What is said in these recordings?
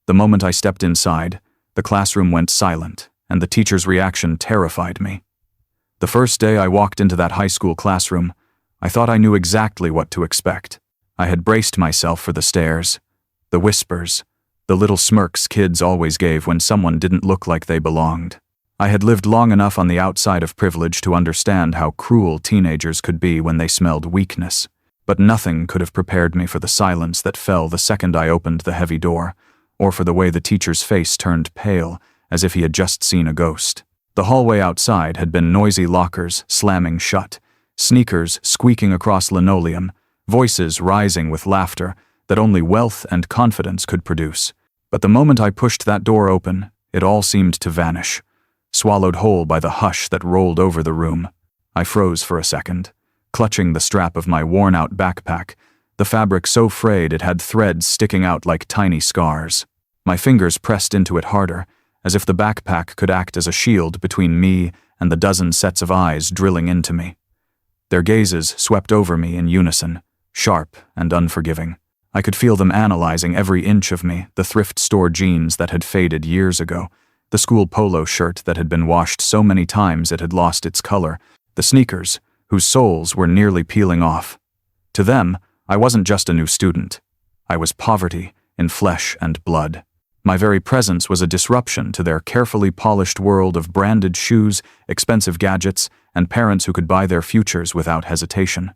The moment I stepped inside, the classroom went silent, and the teacher's reaction terrified me. The first day I walked into that high school classroom, I thought I knew exactly what to expect. I had braced myself for the stares, the whispers, the little smirks kids always gave when someone didn't look like they belonged. I had lived long enough on the outside of privilege to understand how cruel teenagers could be when they smelled weakness, but nothing could have prepared me for the silence that fell the second I opened the heavy door, or for the way the teacher's face turned pale, as if he had just seen a ghost. The hallway outside had been noisy lockers slamming shut, sneakers squeaking across linoleum, voices rising with laughter that only wealth and confidence could produce. But the moment I pushed that door open, it all seemed to vanish, swallowed whole by the hush that rolled over the room. I froze for a second, clutching the strap of my worn-out backpack, the fabric so frayed it had threads sticking out like tiny scars. My fingers pressed into it harder, as if the backpack could act as a shield between me and the dozen sets of eyes drilling into me. Their gazes swept over me in unison, sharp and unforgiving. I could feel them analyzing every inch of me, the thrift store jeans that had faded years ago, the school polo shirt that had been washed so many times it had lost its color, the sneakers, whose soles were nearly peeling off. To them, I wasn't just a new student. I was poverty in flesh and blood. My very presence was a disruption to their carefully polished world of branded shoes, expensive gadgets, and parents who could buy their futures without hesitation.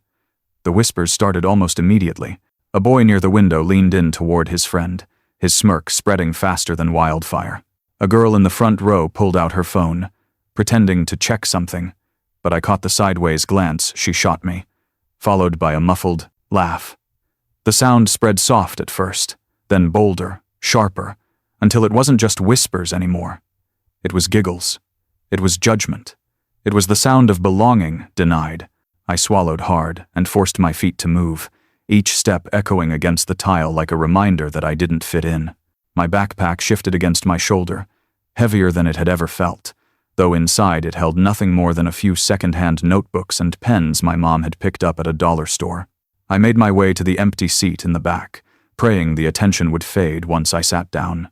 The whispers started almost immediately. A boy near the window leaned in toward his friend, his smirk spreading faster than wildfire. A girl in the front row pulled out her phone, pretending to check something, but I caught the sideways glance she shot me, followed by a muffled laugh. The sound spread soft at first, then bolder, sharper, until it wasn't just whispers anymore. It was giggles. It was judgment. It was the sound of belonging denied. I swallowed hard and forced my feet to move, each step echoing against the tile like a reminder that I didn't fit in. My backpack shifted against my shoulder, heavier than it had ever felt, though inside it held nothing more than a few second-hand notebooks and pens my mom had picked up at a dollar store. I made my way to the empty seat in the back, praying the attention would fade once I sat down.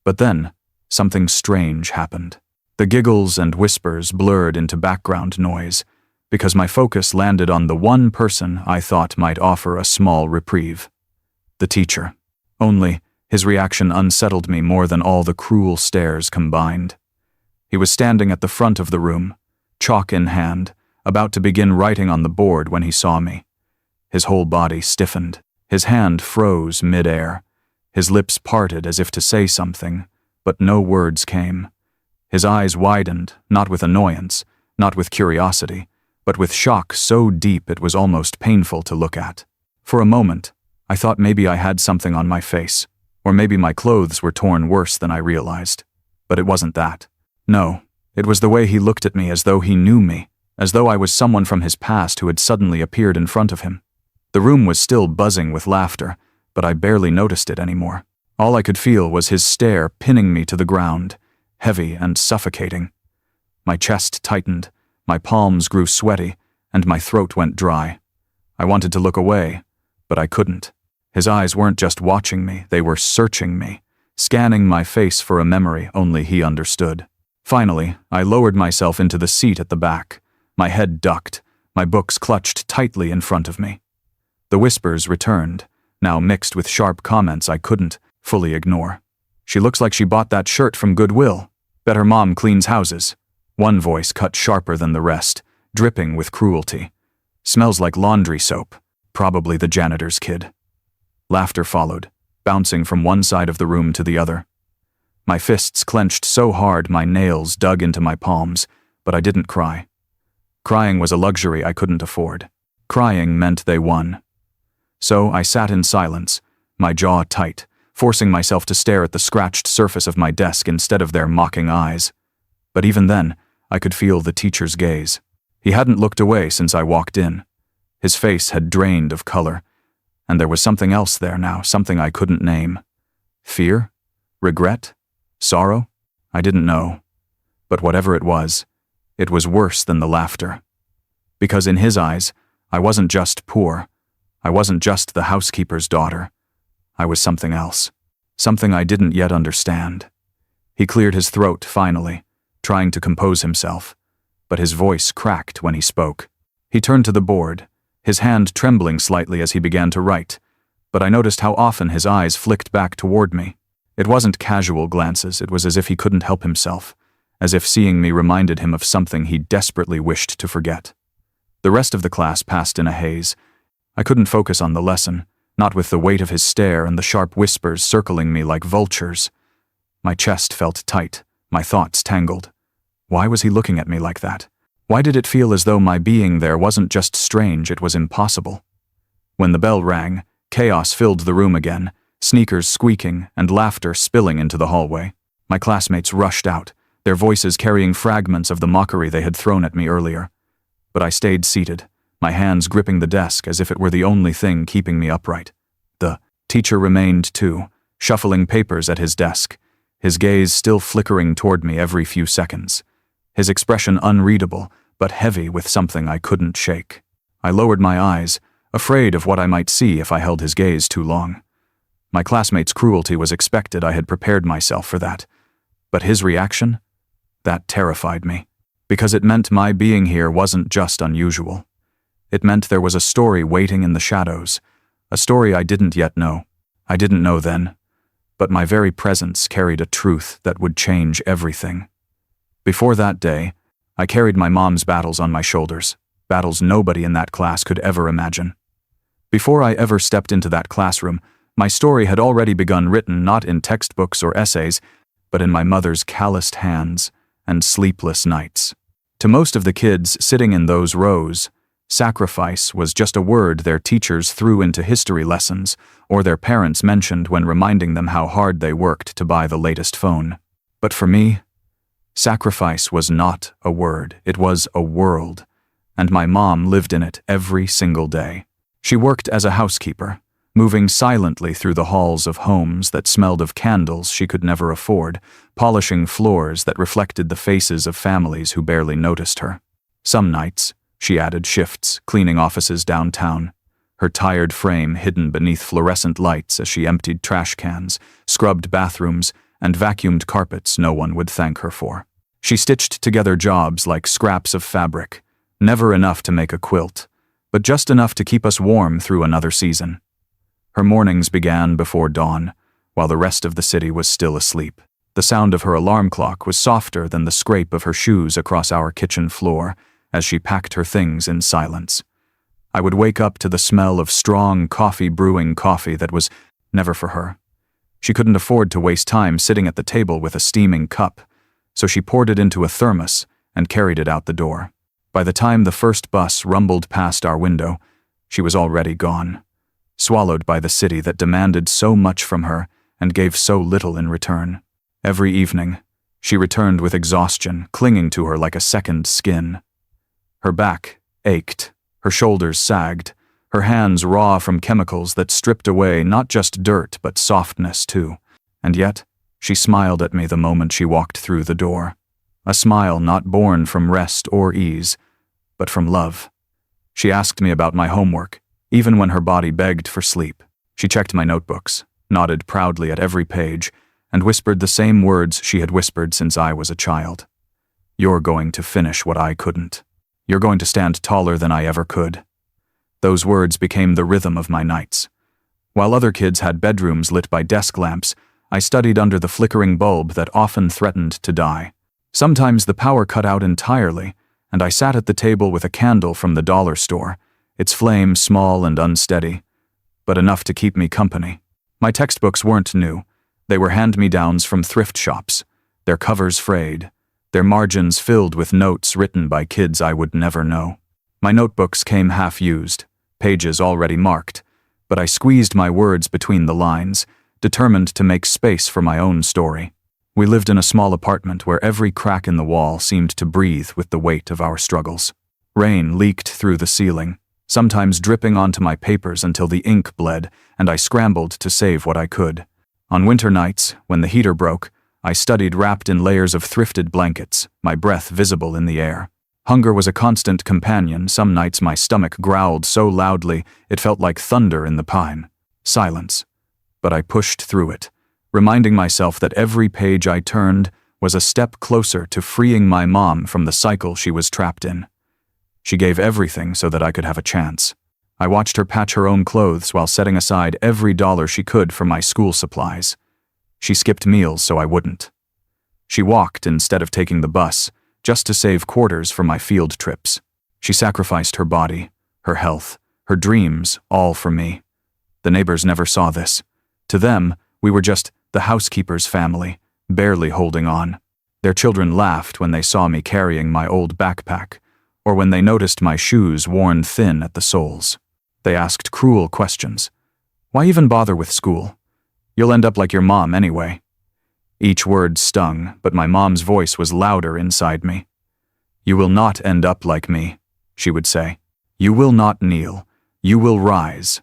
But then, something strange happened. The giggles and whispers blurred into background noise, because my focus landed on the one person I thought might offer a small reprieve. The teacher. Only, his reaction unsettled me more than all the cruel stares combined. He was standing at the front of the room, chalk in hand, about to begin writing on the board when he saw me. His whole body stiffened. His hand froze mid-air. His lips parted as if to say something, but no words came. His eyes widened, not with annoyance, not with curiosity, but with shock so deep it was almost painful to look at. For a moment, I thought maybe I had something on my face, or maybe my clothes were torn worse than I realized. But it wasn't that. No, it was the way he looked at me as though he knew me, as though I was someone from his past who had suddenly appeared in front of him. The room was still buzzing with laughter, but I barely noticed it anymore. All I could feel was his stare pinning me to the ground, heavy and suffocating. My chest tightened, my palms grew sweaty, and my throat went dry. I wanted to look away, but I couldn't. His eyes weren't just watching me, they were searching me, scanning my face for a memory only he understood. Finally, I lowered myself into the seat at the back, my head ducked, my books clutched tightly in front of me. The whispers returned, now mixed with sharp comments I couldn't fully ignore. "She looks like she bought that shirt from Goodwill. Bet her mom cleans houses." One voice cut sharper than the rest, dripping with cruelty. "Smells like laundry soap. Probably the janitor's kid." Laughter followed, bouncing from one side of the room to the other. My fists clenched so hard my nails dug into my palms, but I didn't cry. Crying was a luxury I couldn't afford. Crying meant they won. So I sat in silence, my jaw tight, forcing myself to stare at the scratched surface of my desk instead of their mocking eyes. But even then, I could feel the teacher's gaze. He hadn't looked away since I walked in. His face had drained of color, and there was something else there now, something I couldn't name. Fear? Regret? Sorrow? I didn't know. But whatever it was worse than the laughter. Because in his eyes, I wasn't just poor. I wasn't just the housekeeper's daughter. I was something else. something I didn't yet understand. He cleared his throat finally, trying to compose himself, but his voice cracked when he spoke. He turned to the board, his hand trembling slightly as he began to write, but I noticed how often his eyes flicked back toward me. It wasn't casual glances, it was as if he couldn't help himself, as if seeing me reminded him of something he desperately wished to forget. The rest of the class passed in a haze. I couldn't focus on the lesson, not with the weight of his stare and the sharp whispers circling me like vultures. My chest felt tight, my thoughts tangled. Why was he looking at me like that? Why did it feel as though my being there wasn't just strange, it was impossible? When the bell rang, chaos filled the room again, sneakers squeaking and laughter spilling into the hallway. My classmates rushed out, their voices carrying fragments of the mockery they had thrown at me earlier. But I stayed seated, my hands gripping the desk as if it were the only thing keeping me upright. The teacher remained too, shuffling papers at his desk, his gaze still flickering toward me every few seconds, his expression unreadable, but heavy with something I couldn't shake. I lowered my eyes, afraid of what I might see if I held his gaze too long. My classmate's cruelty was expected, I had prepared myself for that. But his reaction? That terrified me, because it meant my being here wasn't just unusual. It meant there was a story waiting in the shadows, a story I didn't yet know. I didn't know then, but my very presence carried a truth that would change everything. Before that day, I carried my mom's battles on my shoulders, battles nobody in that class could ever imagine. Before I ever stepped into that classroom, my story had already begun, written not in textbooks or essays, but in my mother's calloused hands and sleepless nights. To most of the kids sitting in those rows, sacrifice was just a word their teachers threw into history lessons or their parents mentioned when reminding them how hard they worked to buy the latest phone. But for me, sacrifice was not a word, it was a world, and my mom lived in it every single day. She worked as a housekeeper, moving silently through the halls of homes that smelled of candles she could never afford, polishing floors that reflected the faces of families who barely noticed her. Some nights, she added shifts, cleaning offices downtown, her tired frame hidden beneath fluorescent lights as she emptied trash cans, scrubbed bathrooms, and vacuumed carpets no one would thank her for. She stitched together jobs like scraps of fabric, never enough to make a quilt, but just enough to keep us warm through another season. Her mornings began before dawn, while the rest of the city was still asleep. The sound of her alarm clock was softer than the scrape of her shoes across our kitchen floor as she packed her things in silence. I would wake up to the smell of strong brewing coffee that was never for her. She couldn't afford to waste time sitting at the table with a steaming cup, so she poured it into a thermos and carried it out the door. By the time the first bus rumbled past our window, she was already gone, swallowed by the city that demanded so much from her and gave so little in return. Every evening, she returned with exhaustion, clinging to her like a second skin. Her back ached, her shoulders sagged, her hands raw from chemicals that stripped away not just dirt but softness too. And yet, she smiled at me the moment she walked through the door. A smile not born from rest or ease, but from love. She asked me about my homework, even when her body begged for sleep. She checked my notebooks, nodded proudly at every page, and whispered the same words she had whispered since I was a child. "You're going to finish what I couldn't. You're going to stand taller than I ever could." Those words became the rhythm of my nights. While other kids had bedrooms lit by desk lamps, I studied under the flickering bulb that often threatened to die. Sometimes the power cut out entirely, and I sat at the table with a candle from the dollar store, its flame small and unsteady, but enough to keep me company. My textbooks weren't new. They were hand-me-downs from thrift shops, their covers frayed, their margins filled with notes written by kids I would never know. My notebooks came half-used, pages already marked, but I squeezed my words between the lines, determined to make space for my own story. We lived in a small apartment where every crack in the wall seemed to breathe with the weight of our struggles. Rain leaked through the ceiling, sometimes dripping onto my papers until the ink bled, and I scrambled to save what I could. On winter nights, when the heater broke, I studied wrapped in layers of thrifted blankets, my breath visible in the air. Hunger was a constant companion. Some nights my stomach growled so loudly it felt like thunder in the pine. Silence. But I pushed through it, reminding myself that every page I turned was a step closer to freeing my mom from the cycle she was trapped in. She gave everything so that I could have a chance. I watched her patch her own clothes while setting aside every dollar she could for my school supplies. She skipped meals so I wouldn't. She walked instead of taking the bus, just to save quarters for my field trips. She sacrificed her body, her health, her dreams, all for me. The neighbors never saw this. To them, we were just the housekeeper's family, barely holding on. Their children laughed when they saw me carrying my old backpack, or when they noticed my shoes worn thin at the soles. They asked cruel questions. Why even bother with school? You'll end up like your mom anyway. Each word stung, but my mom's voice was louder inside me. You will not end up like me, she would say. You will not kneel. You will rise.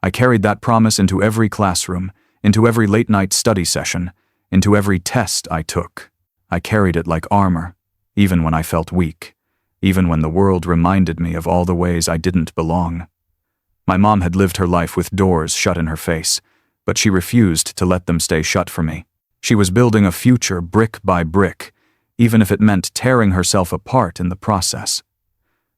I carried that promise into every classroom, into every late-night study session, into every test I took. I carried it like armor, even when I felt weak, even when the world reminded me of all the ways I didn't belong. My mom had lived her life with doors shut in her face, but she refused to let them stay shut for me. She was building a future brick by brick, even if it meant tearing herself apart in the process.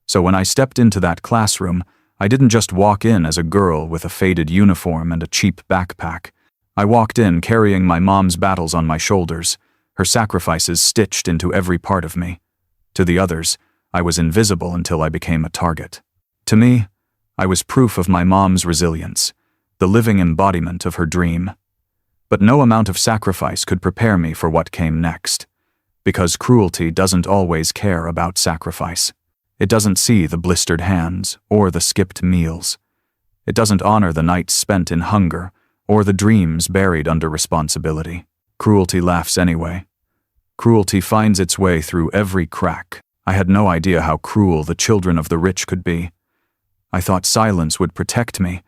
So when I stepped into that classroom, I didn't just walk in as a girl with a faded uniform and a cheap backpack. I walked in carrying my mom's battles on my shoulders, her sacrifices stitched into every part of me. To the others, I was invisible until I became a target. To me, I was proof of my mom's resilience, the living embodiment of her dream. But no amount of sacrifice could prepare me for what came next, because cruelty doesn't always care about sacrifice. It doesn't see the blistered hands or the skipped meals. It doesn't honor the nights spent in hunger or the dreams buried under responsibility. Cruelty laughs anyway. Cruelty finds its way through every crack. I had no idea how cruel the children of the rich could be. I thought silence would protect me,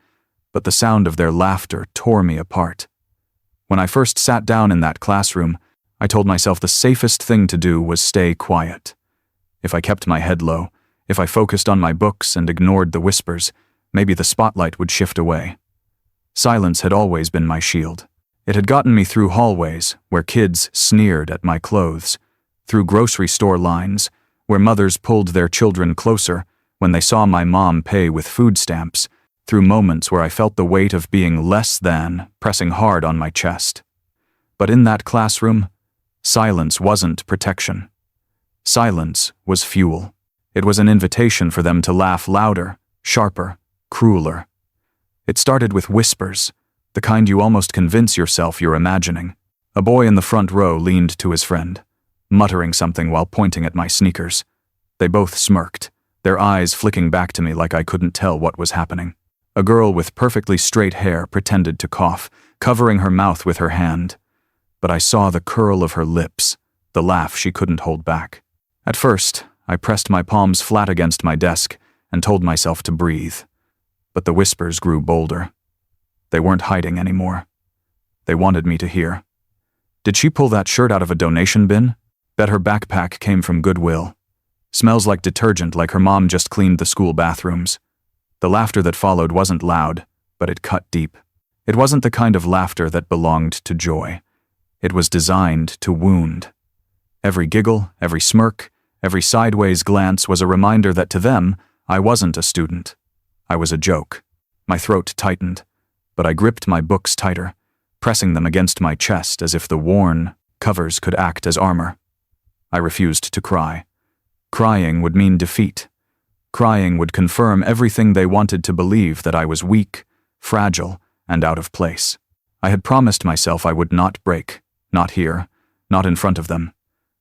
but the sound of their laughter tore me apart. When I first sat down in that classroom, I told myself the safest thing to do was stay quiet. If I kept my head low, if I focused on my books and ignored the whispers, maybe the spotlight would shift away. Silence had always been my shield. It had gotten me through hallways where kids sneered at my clothes, through grocery store lines where mothers pulled their children closer when they saw my mom pay with food stamps, through moments where I felt the weight of being less than pressing hard on my chest. But in that classroom, silence wasn't protection. Silence was fuel. It was an invitation for them to laugh louder, sharper, crueler. It started with whispers, the kind you almost convince yourself you're imagining. A boy in the front row leaned to his friend, muttering something while pointing at my sneakers. They both smirked, their eyes flicking back to me like I couldn't tell what was happening. A girl with perfectly straight hair pretended to cough, covering her mouth with her hand. But I saw the curl of her lips, the laugh she couldn't hold back. At first, I pressed my palms flat against my desk and told myself to breathe. But the whispers grew bolder. They weren't hiding anymore. They wanted me to hear. Did she pull that shirt out of a donation bin? Bet her backpack came from Goodwill. Smells like detergent, like her mom just cleaned the school bathrooms. The laughter that followed wasn't loud, but it cut deep. It wasn't the kind of laughter that belonged to joy. It was designed to wound. Every giggle, every smirk, every sideways glance was a reminder that to them, I wasn't a student. I was a joke. My throat tightened, but I gripped my books tighter, pressing them against my chest as if the worn covers could act as armor. I refused to cry. Crying would mean defeat. Crying would confirm everything they wanted to believe, that I was weak, fragile, and out of place. I had promised myself I would not break, not here, not in front of them.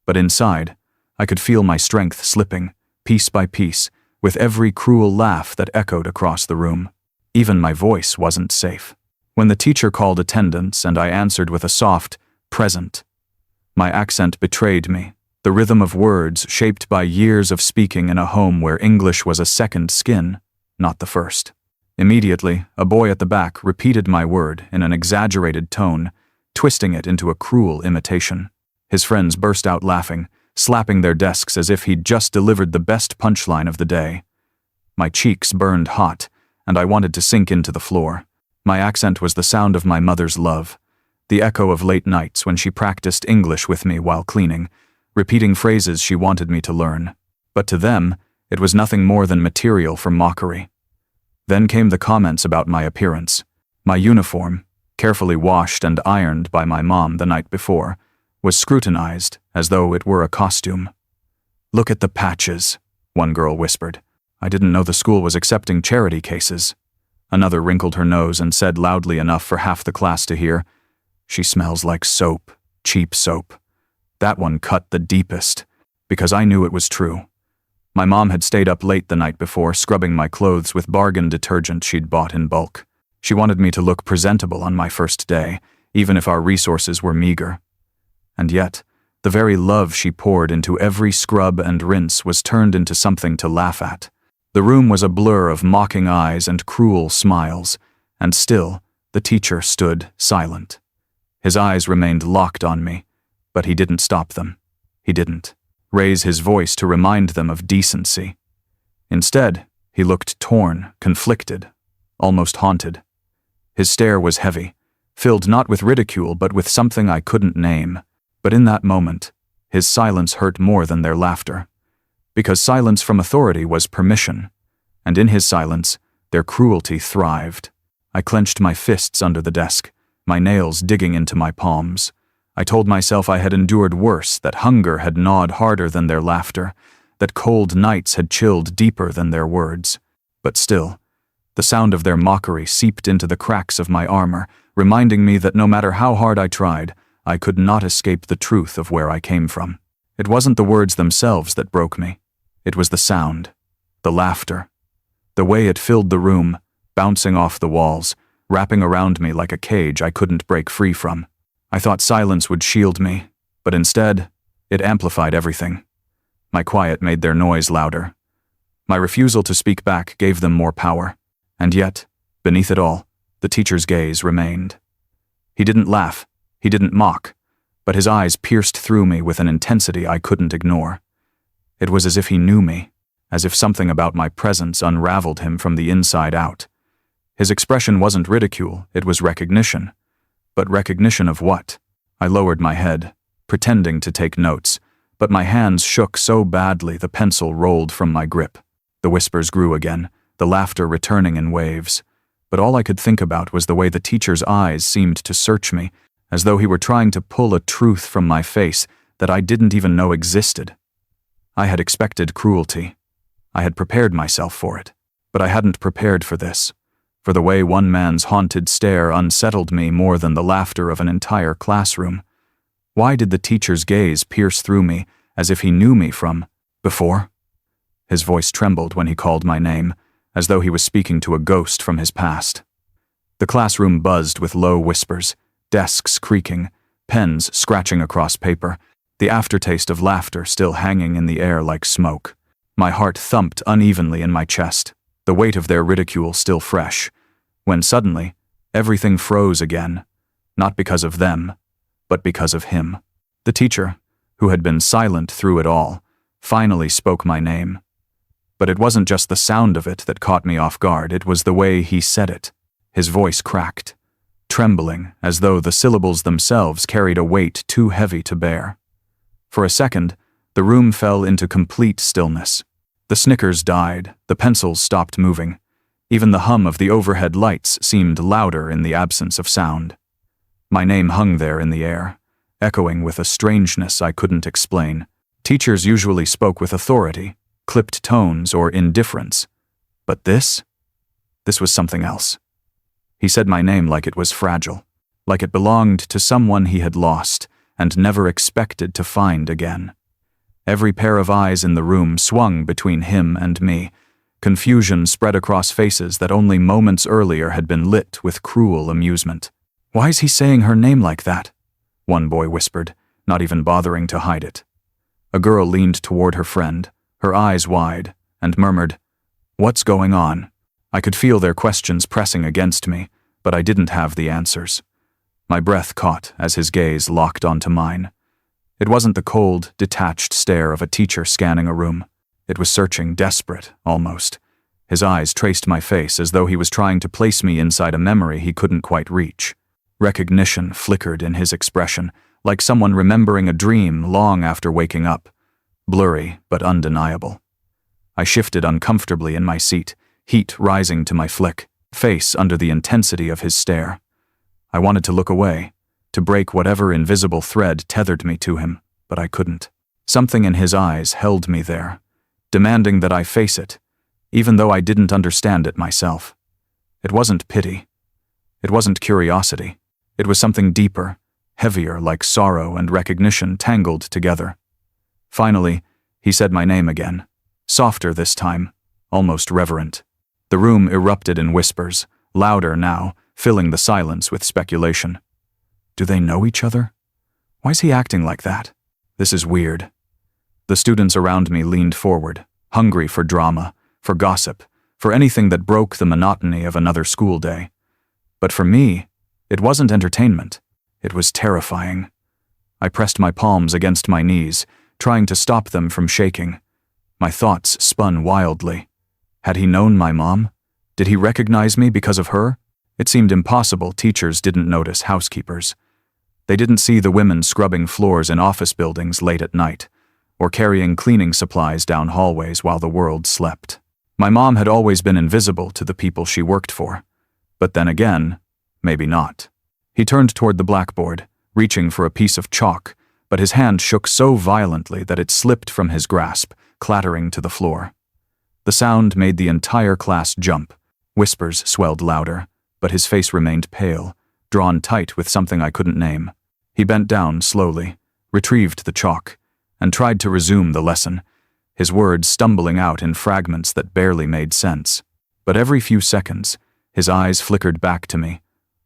But inside, I could feel my strength slipping, piece by piece, with every cruel laugh that echoed across the room. Even my voice wasn't safe. When the teacher called attendance and I answered with a soft, present, my accent betrayed me, the rhythm of words shaped by years of speaking in a home where English was a second skin, not the first. Immediately, a boy at the back repeated my word in an exaggerated tone, twisting it into a cruel imitation. His friends burst out laughing, slapping their desks as if he'd just delivered the best punchline of the day. My cheeks burned hot, and I wanted to sink into the floor. My accent was the sound of my mother's love, the echo of late nights when she practiced English with me while cleaning, repeating phrases she wanted me to learn. But to them, it was nothing more than material for mockery. Then came the comments about my appearance. My uniform, carefully washed and ironed by my mom the night before, was scrutinized as though it were a costume. "Look at the patches," one girl whispered. "I didn't know the school was accepting charity cases." Another wrinkled her nose and said loudly enough for half the class to hear, "She smells like soap, cheap soap." That one cut the deepest, because I knew it was true. My mom had stayed up late the night before, scrubbing my clothes with bargain detergent she'd bought in bulk. She wanted me to look presentable on my first day, even if our resources were meager. And yet, the very love she poured into every scrub and rinse was turned into something to laugh at. The room was a blur of mocking eyes and cruel smiles, and still, the teacher stood silent. His eyes remained locked on me, but he didn't stop them. He didn't raise his voice to remind them of decency. Instead, he looked torn, conflicted, almost haunted. His stare was heavy, filled not with ridicule but with something I couldn't name. But in that moment, his silence hurt more than their laughter. Because silence from authority was permission, and in his silence, their cruelty thrived. I clenched my fists under the desk, my nails digging into my palms. I told myself I had endured worse, that hunger had gnawed harder than their laughter, that cold nights had chilled deeper than their words. But still, the sound of their mockery seeped into the cracks of my armor, reminding me that no matter how hard I tried, I could not escape the truth of where I came from. It wasn't the words themselves that broke me. It was the sound, the laughter, the way it filled the room, bouncing off the walls, wrapping around me like a cage I couldn't break free from. I thought silence would shield me, but instead, it amplified everything. My quiet made their noise louder. My refusal to speak back gave them more power. And yet, beneath it all, the teacher's gaze remained. He didn't laugh. He didn't mock, but his eyes pierced through me with an intensity I couldn't ignore. It was as if he knew me, as if something about my presence unraveled him from the inside out. His expression wasn't ridicule, it was recognition. But recognition of what? I lowered my head, pretending to take notes, but my hands shook so badly the pencil rolled from my grip. The whispers grew again, the laughter returning in waves. But all I could think about was the way the teacher's eyes seemed to search me, as though he were trying to pull a truth from my face that I didn't even know existed. I had expected cruelty. I had prepared myself for it, but I hadn't prepared for this, for the way one man's haunted stare unsettled me more than the laughter of an entire classroom. Why did the teacher's gaze pierce through me as if he knew me from before? His voice trembled when he called my name, as though he was speaking to a ghost from his past. The classroom buzzed with low whispers, desks creaking, pens scratching across paper, the aftertaste of laughter still hanging in the air like smoke. My heart thumped unevenly in my chest, the weight of their ridicule still fresh, when suddenly, everything froze again, not because of them, but because of him. The teacher, who had been silent through it all, finally spoke my name. But it wasn't just the sound of it that caught me off guard, it was the way he said it. His voice cracked, trembling as though the syllables themselves carried a weight too heavy to bear. For a second, the room fell into complete stillness. The snickers died, the pencils stopped moving. Even the hum of the overhead lights seemed louder in the absence of sound. My name hung there in the air, echoing with a strangeness I couldn't explain. Teachers usually spoke with authority, clipped tones, or indifference. But this was something else. He said my name like it was fragile, like it belonged to someone he had lost and never expected to find again. Every pair of eyes in the room swung between him and me. Confusion spread across faces that only moments earlier had been lit with cruel amusement. "Why is he saying her name like that?" one boy whispered, not even bothering to hide it. A girl leaned toward her friend, her eyes wide, and murmured, "What's going on?" I could feel their questions pressing against me, but I didn't have the answers. My breath caught as his gaze locked onto mine. It wasn't the cold, detached stare of a teacher scanning a room. It was searching, desperate, almost. His eyes traced my face as though he was trying to place me inside a memory he couldn't quite reach. Recognition flickered in his expression, like someone remembering a dream long after waking up. Blurry, but undeniable. I shifted uncomfortably in my seat, heat rising to my face under the intensity of his stare. I wanted to look away, to break whatever invisible thread tethered me to him, but I couldn't. Something in his eyes held me there, demanding that I face it, even though I didn't understand it myself. It wasn't pity. It wasn't curiosity. It was something deeper, heavier, like sorrow and recognition tangled together. Finally, he said my name again, softer this time, almost reverent. The room erupted in whispers, louder now, filling the silence with speculation. Do they know each other? Why is he acting like that? This is weird. The students around me leaned forward, hungry for drama, for gossip, for anything that broke the monotony of another school day. But for me, it wasn't entertainment. It was terrifying. I pressed my palms against my knees, trying to stop them from shaking. My thoughts spun wildly. Had he known my mom? Did he recognize me because of her? It seemed impossible teachers didn't notice housekeepers. They didn't see the women scrubbing floors in office buildings late at night, or carrying cleaning supplies down hallways while the world slept. My mom had always been invisible to the people she worked for. But then again, maybe not. He turned toward the blackboard, reaching for a piece of chalk, but his hand shook so violently that it slipped from his grasp, clattering to the floor. The sound made the entire class jump. Whispers swelled louder, but his face remained pale, drawn tight with something I couldn't name. He bent down slowly, retrieved the chalk, and tried to resume the lesson, his words stumbling out in fragments that barely made sense. But every few seconds, his eyes flickered back to me,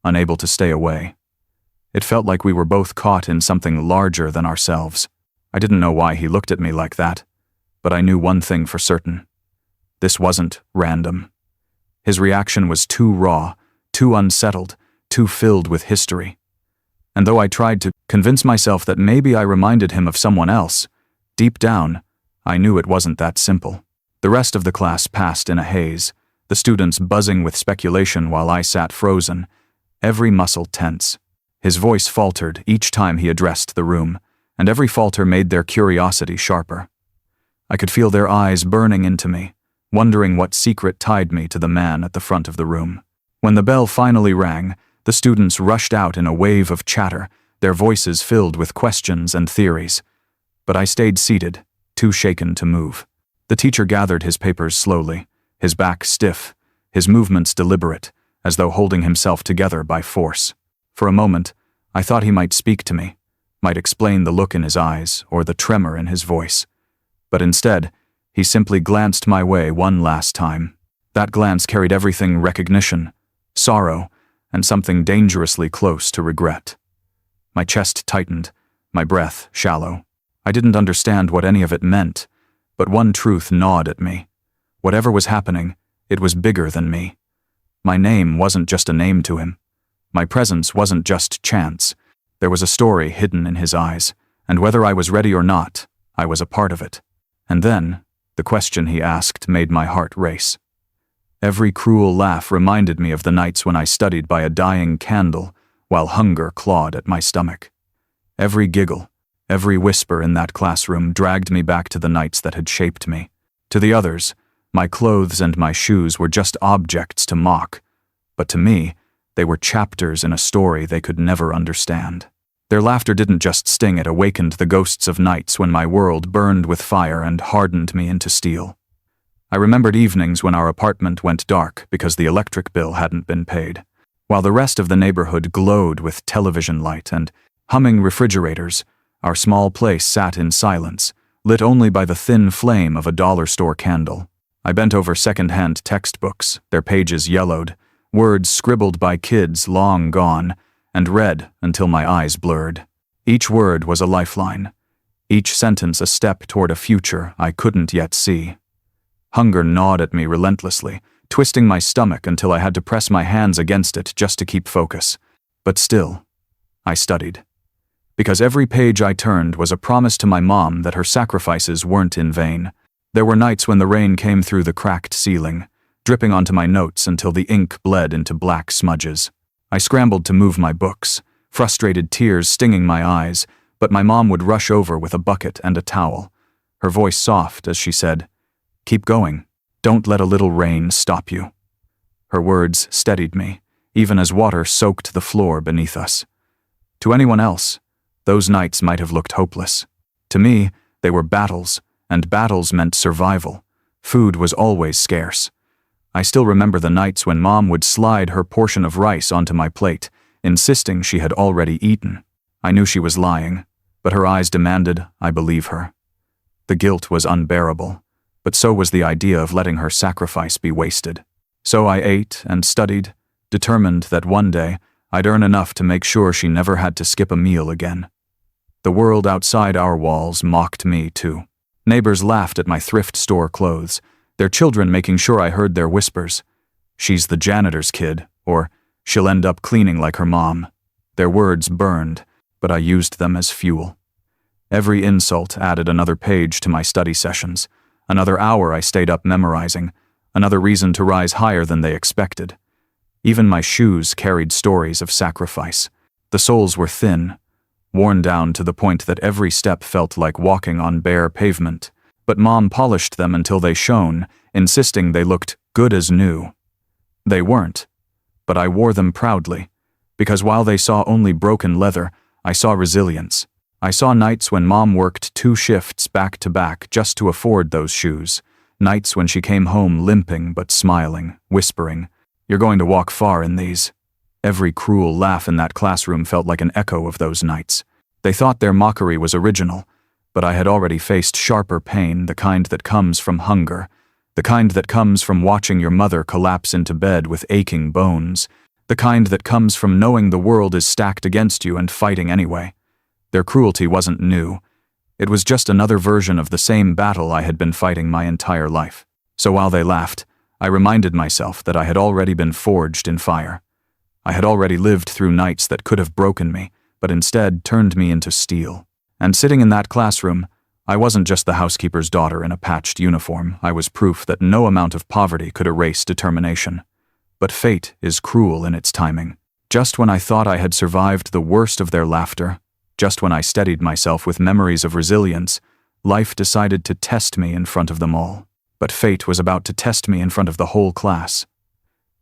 unable to stay away. It felt like we were both caught in something larger than ourselves. I didn't know why he looked at me like that, but I knew one thing for certain. This wasn't random. His reaction was too raw, too unsettled, too filled with history. And though I tried to convince myself that maybe I reminded him of someone else, deep down, I knew it wasn't that simple. The rest of the class passed in a haze, the students buzzing with speculation while I sat frozen, every muscle tense. His voice faltered each time he addressed the room, and every falter made their curiosity sharper. I could feel their eyes burning into me, wondering what secret tied me to the man at the front of the room. When the bell finally rang, the students rushed out in a wave of chatter, their voices filled with questions and theories. But I stayed seated, too shaken to move. The teacher gathered his papers slowly, his back stiff, his movements deliberate, as though holding himself together by force. For a moment, I thought he might speak to me, might explain the look in his eyes or the tremor in his voice. But instead, he simply glanced my way one last time. That glance carried everything recognition, sorrow, and something dangerously close to regret. My chest tightened, my breath shallow. I didn't understand what any of it meant, but one truth gnawed at me. Whatever was happening, it was bigger than me. My name wasn't just a name to him. My presence wasn't just chance. There was a story hidden in his eyes, and whether I was ready or not, I was a part of it. And then, the question he asked made my heart race. Every cruel laugh reminded me of the nights when I studied by a dying candle while hunger clawed at my stomach. Every giggle, every whisper in that classroom dragged me back to the nights that had shaped me. To the others, my clothes and my shoes were just objects to mock, but to me, they were chapters in a story they could never understand. Their laughter didn't just sting, it awakened the ghosts of nights when my world burned with fire and hardened me into steel. I remembered evenings when our apartment went dark because the electric bill hadn't been paid, while the rest of the neighborhood glowed with television light and humming refrigerators. Our small place sat in silence, lit only by the thin flame of a dollar store candle. I bent over second-hand textbooks, their pages yellowed, words scribbled by kids long gone, and read until my eyes blurred. Each word was a lifeline, each sentence a step toward a future I couldn't yet see. Hunger gnawed at me relentlessly, twisting my stomach until I had to press my hands against it just to keep focus. But still, I studied. Because every page I turned was a promise to my mom that her sacrifices weren't in vain. There were nights when the rain came through the cracked ceiling, dripping onto my notes until the ink bled into black smudges. I scrambled to move my books, frustrated tears stinging my eyes, but my mom would rush over with a bucket and a towel, her voice soft as she said, "Keep going. Don't let a little rain stop you." Her words steadied me, even as water soaked the floor beneath us. To anyone else, those nights might have looked hopeless. To me, they were battles, and battles meant survival. Food was always scarce. I still remember the nights when Mom would slide her portion of rice onto my plate, insisting she had already eaten. I knew she was lying, but her eyes demanded I believe her. The guilt was unbearable, but so was the idea of letting her sacrifice be wasted. So I ate and studied, determined that one day I'd earn enough to make sure she never had to skip a meal again. The world outside our walls mocked me, too. Neighbors laughed at my thrift store clothes, their children making sure I heard their whispers. "She's the janitor's kid," or "She'll end up cleaning like her mom." Their words burned, but I used them as fuel. Every insult added another page to my study sessions, another hour I stayed up memorizing, another reason to rise higher than they expected. Even my shoes carried stories of sacrifice. The soles were thin, worn down to the point that every step felt like walking on bare pavement, but Mom polished them until they shone, insisting they looked good as new. They weren't, but I wore them proudly, because while they saw only broken leather, I saw resilience. I saw nights when Mom worked 2 shifts back to back just to afford those shoes, nights when she came home limping but smiling, whispering, "You're going to walk far in these." Every cruel laugh in that classroom felt like an echo of those nights. They thought their mockery was original, but I had already faced sharper pain, the kind that comes from hunger, the kind that comes from watching your mother collapse into bed with aching bones, the kind that comes from knowing the world is stacked against you and fighting anyway. Their cruelty wasn't new. It was just another version of the same battle I had been fighting my entire life. So while they laughed, I reminded myself that I had already been forged in fire. I had already lived through nights that could have broken me, but instead turned me into steel. And sitting in that classroom, I wasn't just the housekeeper's daughter in a patched uniform. I was proof that no amount of poverty could erase determination. But fate is cruel in its timing. Just when I thought I had survived the worst of their laughter, just when I steadied myself with memories of resilience, life decided to test me in front of them all. But fate was about to test me in front of the whole class.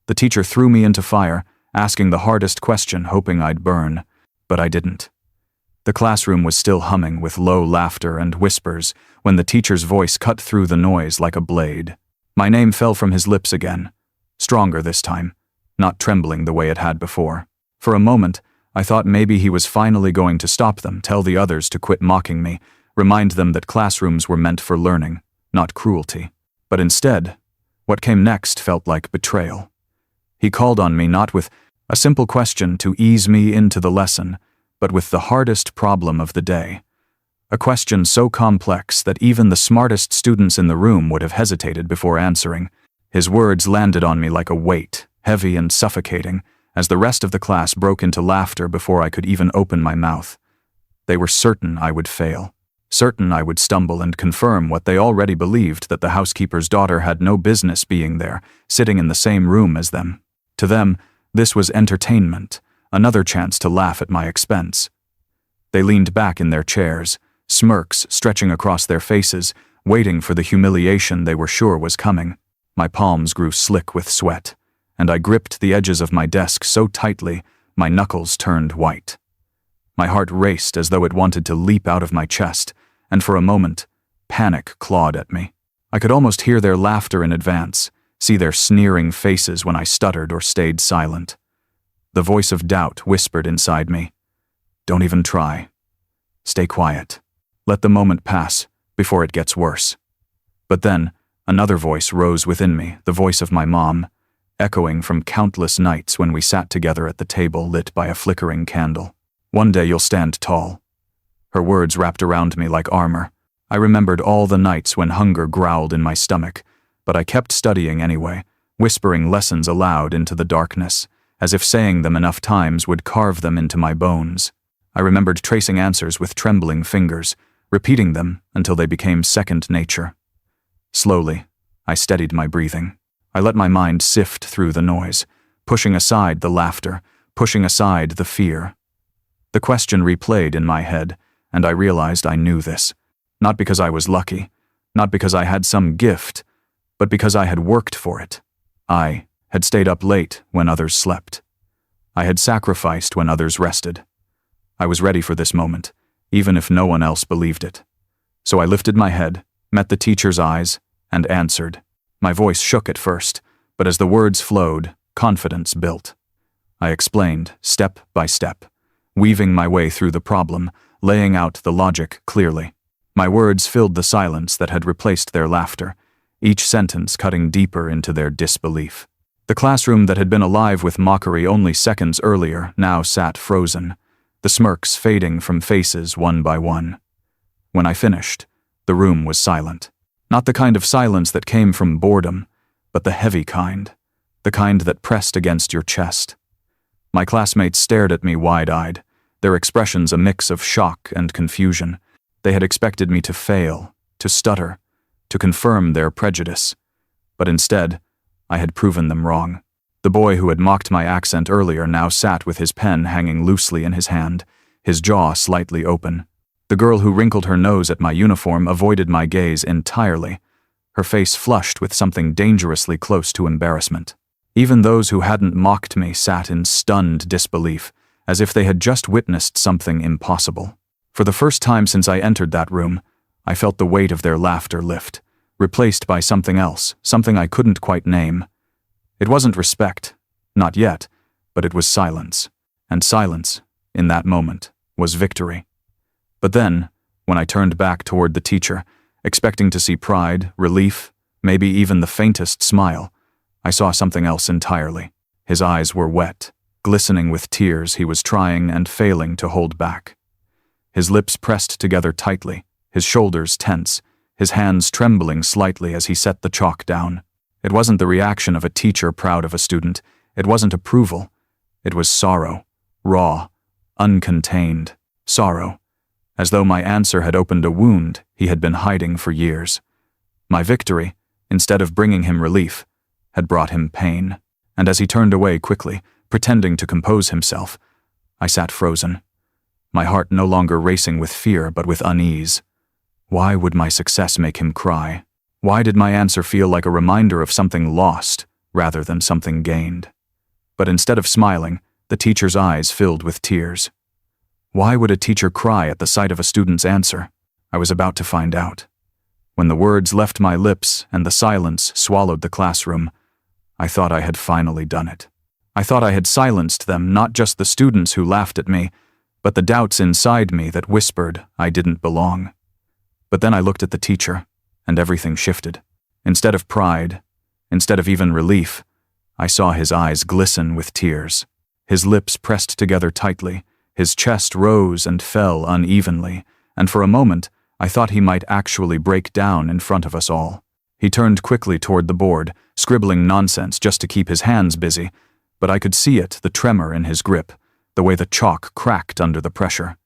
The teacher threw me into fire, asking the hardest question, hoping I'd burn, but I didn't. The classroom was still humming with low laughter and whispers when the teacher's voice cut through the noise like a blade. My name fell from his lips again, stronger this time, not trembling the way it had before. For a moment, I thought maybe he was finally going to stop them, tell the others to quit mocking me, remind them that classrooms were meant for learning, not cruelty. But instead, what came next felt like betrayal. He called on me not with a simple question to ease me into the lesson, but with the hardest problem of the day. A question so complex that even the smartest students in the room would have hesitated before answering. His words landed on me like a weight, heavy and suffocating, as the rest of the class broke into laughter before I could even open my mouth. They were certain I would fail, certain I would stumble and confirm what they already believed, that the housekeeper's daughter had no business being there, sitting in the same room as them. To them, this was entertainment, another chance to laugh at my expense. They leaned back in their chairs, smirks stretching across their faces, waiting for the humiliation they were sure was coming. My palms grew slick with sweat, and I gripped the edges of my desk so tightly my knuckles turned white. My heart raced as though it wanted to leap out of my chest, and for a moment, panic clawed at me. I could almost hear their laughter in advance, see their sneering faces when I stuttered or stayed silent. The voice of doubt whispered inside me, "Don't even try. Stay quiet. Let the moment pass before it gets worse." But then, another voice rose within me, the voice of my mom, echoing from countless nights when we sat together at the table lit by a flickering candle. "One day you'll stand tall." Her words wrapped around me like armor. I remembered all the nights when hunger growled in my stomach, but I kept studying anyway, whispering lessons aloud into the darkness, as if saying them enough times would carve them into my bones. I remembered tracing answers with trembling fingers, repeating them until they became second nature. Slowly, I steadied my breathing. I let my mind sift through the noise, pushing aside the laughter, pushing aside the fear. The question replayed in my head, and I realized I knew this. Not because I was lucky, not because I had some gift, but because I had worked for it. I had stayed up late when others slept. I had sacrificed when others rested. I was ready for this moment, even if no one else believed it. So I lifted my head, met the teacher's eyes, and answered. My voice shook at first, but as the words flowed, confidence built. I explained, step by step, weaving my way through the problem, laying out the logic clearly. My words filled the silence that had replaced their laughter, each sentence cutting deeper into their disbelief. The classroom that had been alive with mockery only seconds earlier now sat frozen, the smirks fading from faces one by one. When I finished, the room was silent. Not the kind of silence that came from boredom, but the heavy kind, the kind that pressed against your chest. My classmates stared at me wide-eyed, their expressions a mix of shock and confusion. They had expected me to fail, to stutter, to confirm their prejudice. But instead, I had proven them wrong. The boy who had mocked my accent earlier now sat with his pen hanging loosely in his hand, his jaw slightly open. The girl who wrinkled her nose at my uniform avoided my gaze entirely, her face flushed with something dangerously close to embarrassment. Even those who hadn't mocked me sat in stunned disbelief, as if they had just witnessed something impossible. For the first time since I entered that room, I felt the weight of their laughter lift, replaced by something else, something I couldn't quite name. It wasn't respect, not yet, but it was silence. And silence, in that moment, was victory. But then, when I turned back toward the teacher, expecting to see pride, relief, maybe even the faintest smile, I saw something else entirely. His eyes were wet, glistening with tears he was trying and failing to hold back. His lips pressed together tightly, his shoulders tense, his hands trembling slightly as he set the chalk down. It wasn't the reaction of a teacher proud of a student. It wasn't approval. It was sorrow, raw, uncontained sorrow, as though my answer had opened a wound he had been hiding for years. My victory, instead of bringing him relief, had brought him pain. And as he turned away quickly, pretending to compose himself, I sat frozen, my heart no longer racing with fear but with unease. Why would my success make him cry? Why did my answer feel like a reminder of something lost rather than something gained? But instead of smiling, the teacher's eyes filled with tears. Why would a teacher cry at the sight of a student's answer? I was about to find out. When the words left my lips and the silence swallowed the classroom, I thought I had finally done it. I thought I had silenced them, not just the students who laughed at me, but the doubts inside me that whispered I didn't belong. But then I looked at the teacher, and everything shifted. Instead of pride, instead of even relief, I saw his eyes glisten with tears. His lips pressed together tightly, his chest rose and fell unevenly, and for a moment I thought he might actually break down in front of us all. He turned quickly toward the board, scribbling nonsense just to keep his hands busy, but I could see it, the tremor in his grip, the way the chalk cracked under the pressure.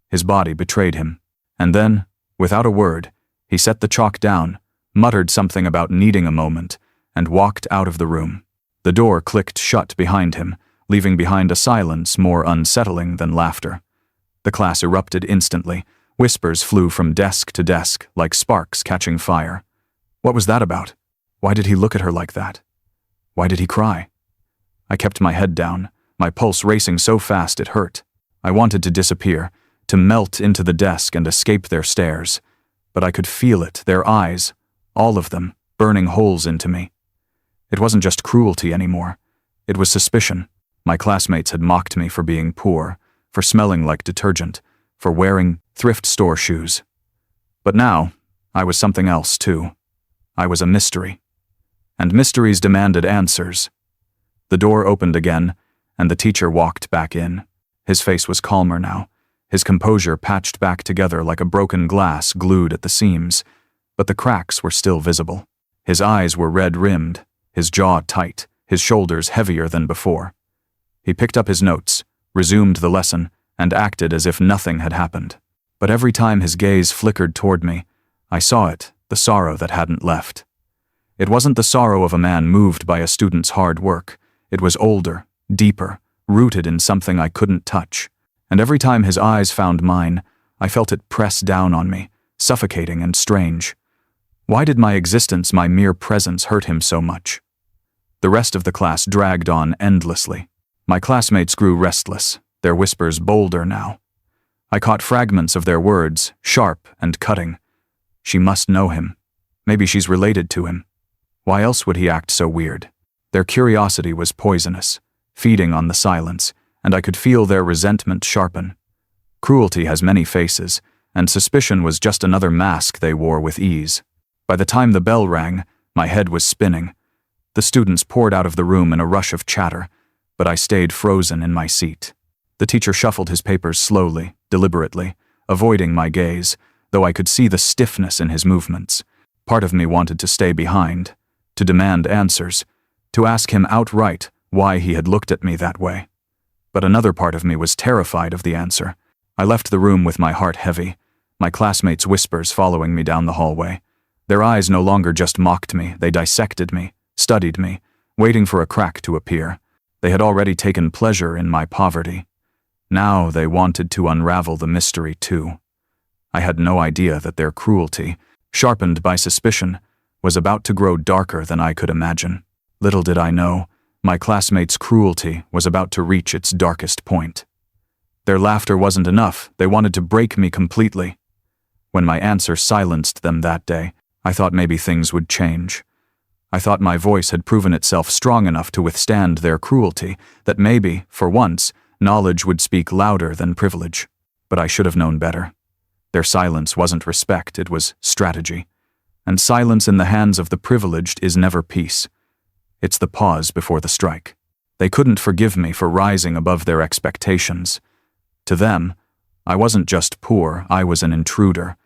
His body betrayed him, and then, without a word, he set the chalk down, muttered something about needing a moment, and walked out of the room. The door clicked shut behind him, leaving behind a silence more unsettling than laughter. The class erupted instantly. Whispers flew from desk to desk, like sparks catching fire. What was that about? Why did he look at her like that? Why did he cry? I kept my head down, my pulse racing so fast it hurt. I wanted to disappear, to melt into the desk and escape their stares. But I could feel it, their eyes, all of them, burning holes into me. It wasn't just cruelty anymore. It was suspicion. My classmates had mocked me for being poor, for smelling like detergent, for wearing thrift store shoes. But now, I was something else too. I was a mystery. And mysteries demanded answers. The door opened again, and the teacher walked back in. His face was calmer now, his composure patched back together like a broken glass glued at the seams, but the cracks were still visible. His eyes were red-rimmed, his jaw tight, his shoulders heavier than before. He picked up his notes, resumed the lesson, and acted as if nothing had happened. But every time his gaze flickered toward me, I saw it, the sorrow that hadn't left. It wasn't the sorrow of a man moved by a student's hard work. It was older, deeper, rooted in something I couldn't touch. And every time his eyes found mine, I felt it press down on me, suffocating and strange. Why did my existence, my mere presence, hurt him so much? The rest of the class dragged on endlessly. My classmates grew restless, their whispers bolder now. I caught fragments of their words, sharp and cutting. She must know him. Maybe she's related to him. Why else would he act so weird? Their curiosity was poisonous, feeding on the silence, and I could feel their resentment sharpen. Cruelty has many faces, and suspicion was just another mask they wore with ease. By the time the bell rang, my head was spinning. The students poured out of the room in a rush of chatter, but I stayed frozen in my seat. The teacher shuffled his papers slowly, deliberately, avoiding my gaze, though I could see the stiffness in his movements. Part of me wanted to stay behind, to demand answers, to ask him outright why he had looked at me that way. But another part of me was terrified of the answer. I left the room with my heart heavy, my classmates' whispers following me down the hallway. Their eyes no longer just mocked me, they dissected me, studied me, waiting for a crack to appear. They had already taken pleasure in my poverty. Now they wanted to unravel the mystery too. I had no idea that their cruelty, sharpened by suspicion, was about to grow darker than I could imagine. Little did I know, my classmates' cruelty was about to reach its darkest point. Their laughter wasn't enough, they wanted to break me completely. When my answer silenced them that day, I thought maybe things would change. I thought my voice had proven itself strong enough to withstand their cruelty, that maybe, for once, knowledge would speak louder than privilege. But I should have known better. Their silence wasn't respect, it was strategy. And silence in the hands of the privileged is never peace. It's the pause before the strike. They couldn't forgive me for rising above their expectations. To them, I wasn't just poor, I was an intruder.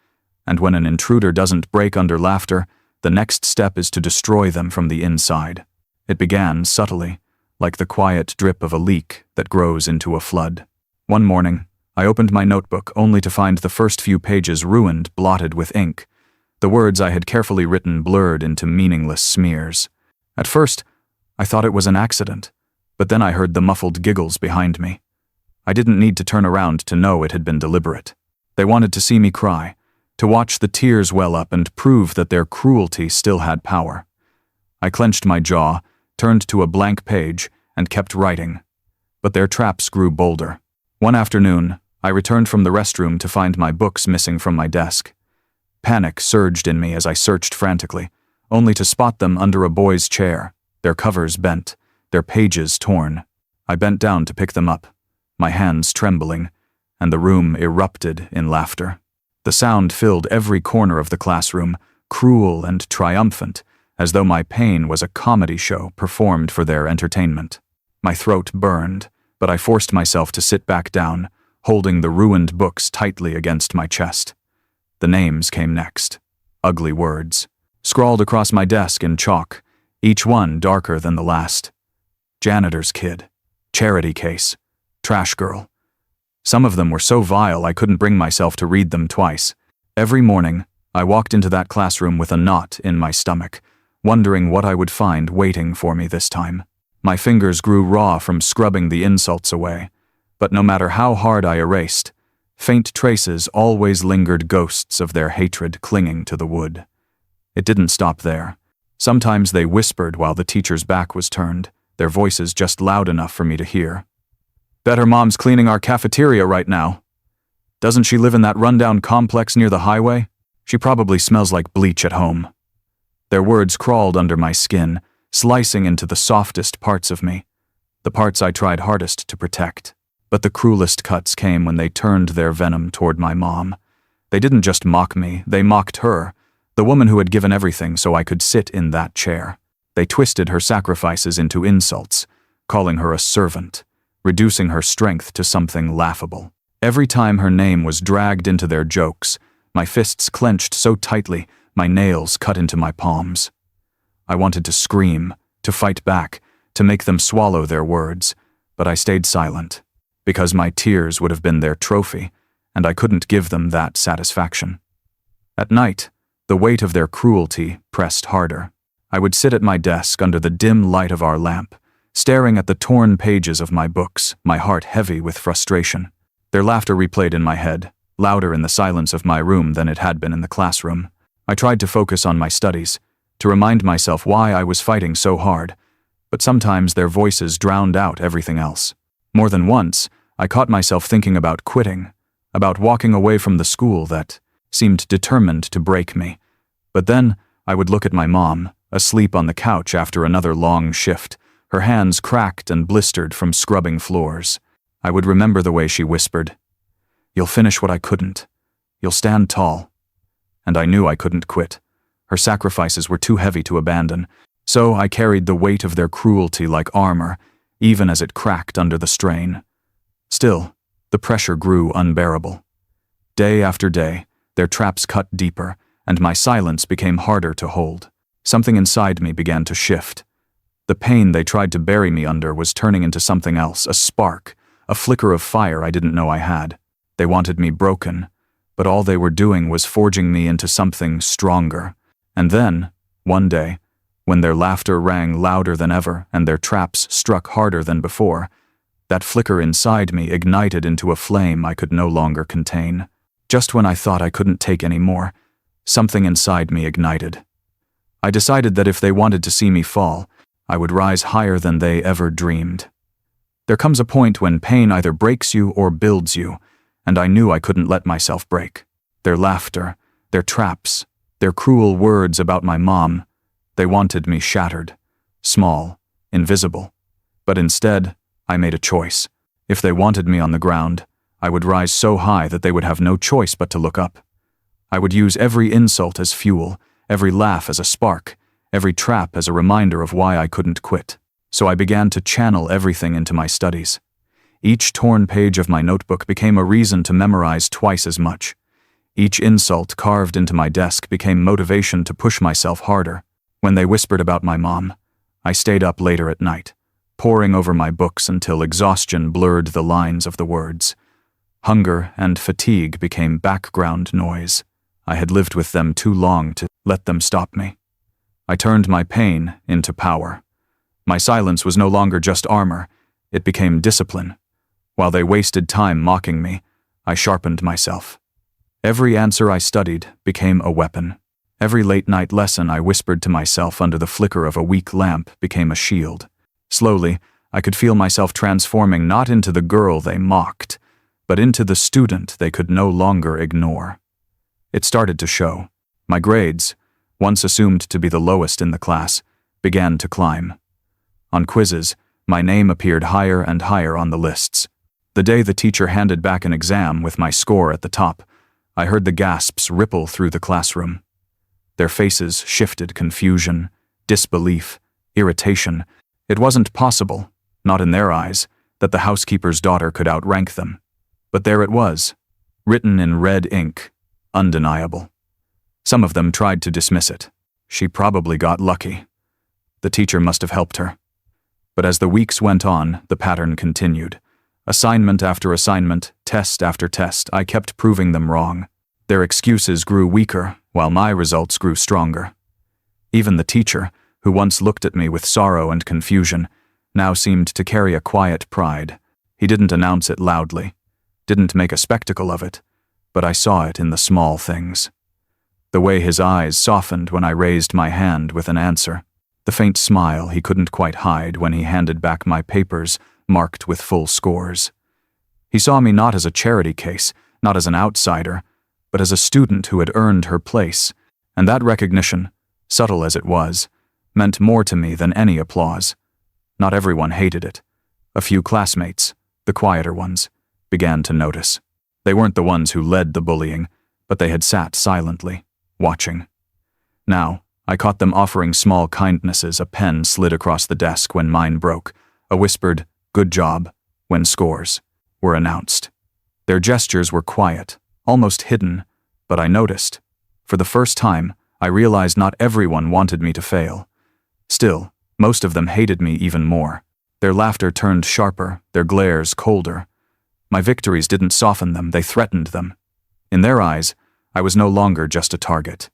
And when an intruder doesn't break under laughter, the next step is to destroy them from the inside. It began subtly, like the quiet drip of a leak that grows into a flood. One morning, I opened my notebook only to find the first few pages ruined, blotted with ink. The words I had carefully written blurred into meaningless smears. At first, I thought it was an accident, but then I heard the muffled giggles behind me. I didn't need to turn around to know it had been deliberate. They wanted to see me cry, to watch the tears well up and prove that their cruelty still had power. I clenched my jaw, turned to a blank page, and kept writing. But their traps grew bolder. One afternoon, I returned from the restroom to find my books missing from my desk. Panic surged in me as I searched frantically, only to spot them under a boy's chair, their covers bent, their pages torn. I bent down to pick them up, my hands trembling, and the room erupted in laughter. The sound filled every corner of the classroom, cruel and triumphant, as though my pain was a comedy show performed for their entertainment. My throat burned, but I forced myself to sit back down, holding the ruined books tightly against my chest. The names came next, ugly words, scrawled across my desk in chalk, each one darker than the last. Janitor's kid, charity case, trash girl. Some of them were so vile I couldn't bring myself to read them twice. Every morning, I walked into that classroom with a knot in my stomach, wondering what I would find waiting for me this time. My fingers grew raw from scrubbing the insults away, but no matter how hard I erased, faint traces always lingered, ghosts of their hatred clinging to the wood. It didn't stop there. Sometimes they whispered while the teacher's back was turned, their voices just loud enough for me to hear. Bet her mom's cleaning our cafeteria right now. Doesn't she live in that rundown complex near the highway? She probably smells like bleach at home. Their words crawled under my skin, slicing into the softest parts of me, the parts I tried hardest to protect. But the cruelest cuts came when they turned their venom toward my mom. They didn't just mock me, they mocked her, the woman who had given everything so I could sit in that chair. They twisted her sacrifices into insults, calling her a servant, reducing her strength to something laughable. Every time her name was dragged into their jokes, my fists clenched so tightly, my nails cut into my palms. I wanted to scream, to fight back, to make them swallow their words, but I stayed silent, because my tears would have been their trophy, and I couldn't give them that satisfaction. At night, the weight of their cruelty pressed harder. I would sit at my desk under the dim light of our lamp, staring at the torn pages of my books, my heart heavy with frustration. Their laughter replayed in my head, louder in the silence of my room than it had been in the classroom. I tried to focus on my studies, to remind myself why I was fighting so hard, but sometimes their voices drowned out everything else. More than once, I caught myself thinking about quitting, about walking away from the school that seemed determined to break me. But then, I would look at my mom, asleep on the couch after another long shift, her hands cracked and blistered from scrubbing floors. I would remember the way she whispered, "You'll finish what I couldn't. You'll stand tall." And I knew I couldn't quit. Her sacrifices were too heavy to abandon, so I carried the weight of their cruelty like armor, even as it cracked under the strain. Still, the pressure grew unbearable. Day after day, their traps cut deeper, and my silence became harder to hold. Something inside me began to shift. The pain they tried to bury me under was turning into something else, a spark, a flicker of fire I didn't know I had. They wanted me broken, but all they were doing was forging me into something stronger. And then, one day, when their laughter rang louder than ever and their traps struck harder than before, that flicker inside me ignited into a flame I could no longer contain. Just when I thought I couldn't take any more, something inside me ignited. I decided that if they wanted to see me fall, I would rise higher than they ever dreamed. There comes a point when pain either breaks you or builds you, and I knew I couldn't let myself break. Their laughter, their traps, their cruel words about my mom, they wanted me shattered, small, invisible. But instead, I made a choice. If they wanted me on the ground, I would rise so high that they would have no choice but to look up. I would use every insult as fuel, every laugh as a spark, every trap as a reminder of why I couldn't quit. So I began to channel everything into my studies. Each torn page of my notebook became a reason to memorize twice as much. Each insult carved into my desk became motivation to push myself harder. When they whispered about my mom, I stayed up later at night, poring over my books until exhaustion blurred the lines of the words. Hunger and fatigue became background noise. I had lived with them too long to let them stop me. I turned my pain into power. My silence was no longer just armor, it became discipline. While they wasted time mocking me, I sharpened myself. Every answer I studied became a weapon. Every late-night lesson I whispered to myself under the flicker of a weak lamp became a shield. Slowly, I could feel myself transforming not into the girl they mocked, but into the student they could no longer ignore. It started to show. My grades, once assumed to be the lowest in the class, began to climb. On quizzes, my name appeared higher and higher on the lists. The day the teacher handed back an exam with my score at the top, I heard the gasps ripple through the classroom. Their faces shifted confusion, disbelief, irritation. It wasn't possible, not in their eyes, that the housekeeper's daughter could outrank them. But there it was, written in red ink, undeniable. Some of them tried to dismiss it. She probably got lucky. The teacher must have helped her. But as the weeks went on, the pattern continued. Assignment after assignment, test after test, I kept proving them wrong. Their excuses grew weaker, while my results grew stronger. Even the teacher, who once looked at me with sorrow and confusion, now seemed to carry a quiet pride. He didn't announce it loudly, didn't make a spectacle of it, but I saw it in the small things. The way his eyes softened when I raised my hand with an answer, the faint smile he couldn't quite hide when he handed back my papers marked with full scores. He saw me not as a charity case, not as an outsider, but as a student who had earned her place, and that recognition, subtle as it was, meant more to me than any applause. Not everyone hated it. A few classmates, the quieter ones, began to notice. They weren't the ones who led the bullying, but they had sat silently, watching. Now, I caught them offering small kindnesses. A pen slid across the desk when mine broke, a whispered, "Good job," when scores were announced. Their gestures were quiet, almost hidden, but I noticed. For the first time, I realized not everyone wanted me to fail. Still, most of them hated me even more. Their laughter turned sharper, their glares colder. My victories didn't soften them, they threatened them. In their eyes, I was no longer just a target.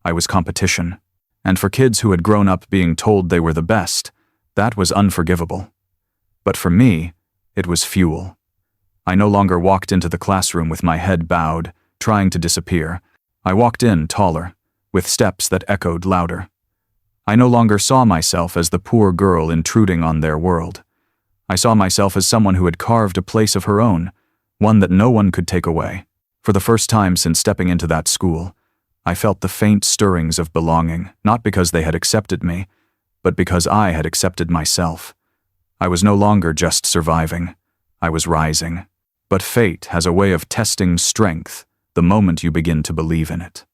I was competition. And for kids who had grown up being told they were the best, That was unforgivable. But for me, it was fuel. I no longer walked into the classroom with my head bowed, trying to disappear. I walked in taller, with steps that echoed louder. I no longer saw myself as the poor girl intruding on their world. I saw myself as someone who had carved a place of her own, one that no one could take away. For the first time since stepping into that school, I felt the faint stirrings of belonging, not because they had accepted me, but because I had accepted myself. I was no longer just surviving. I was rising. But fate has a way of testing strength the moment you begin to believe in it.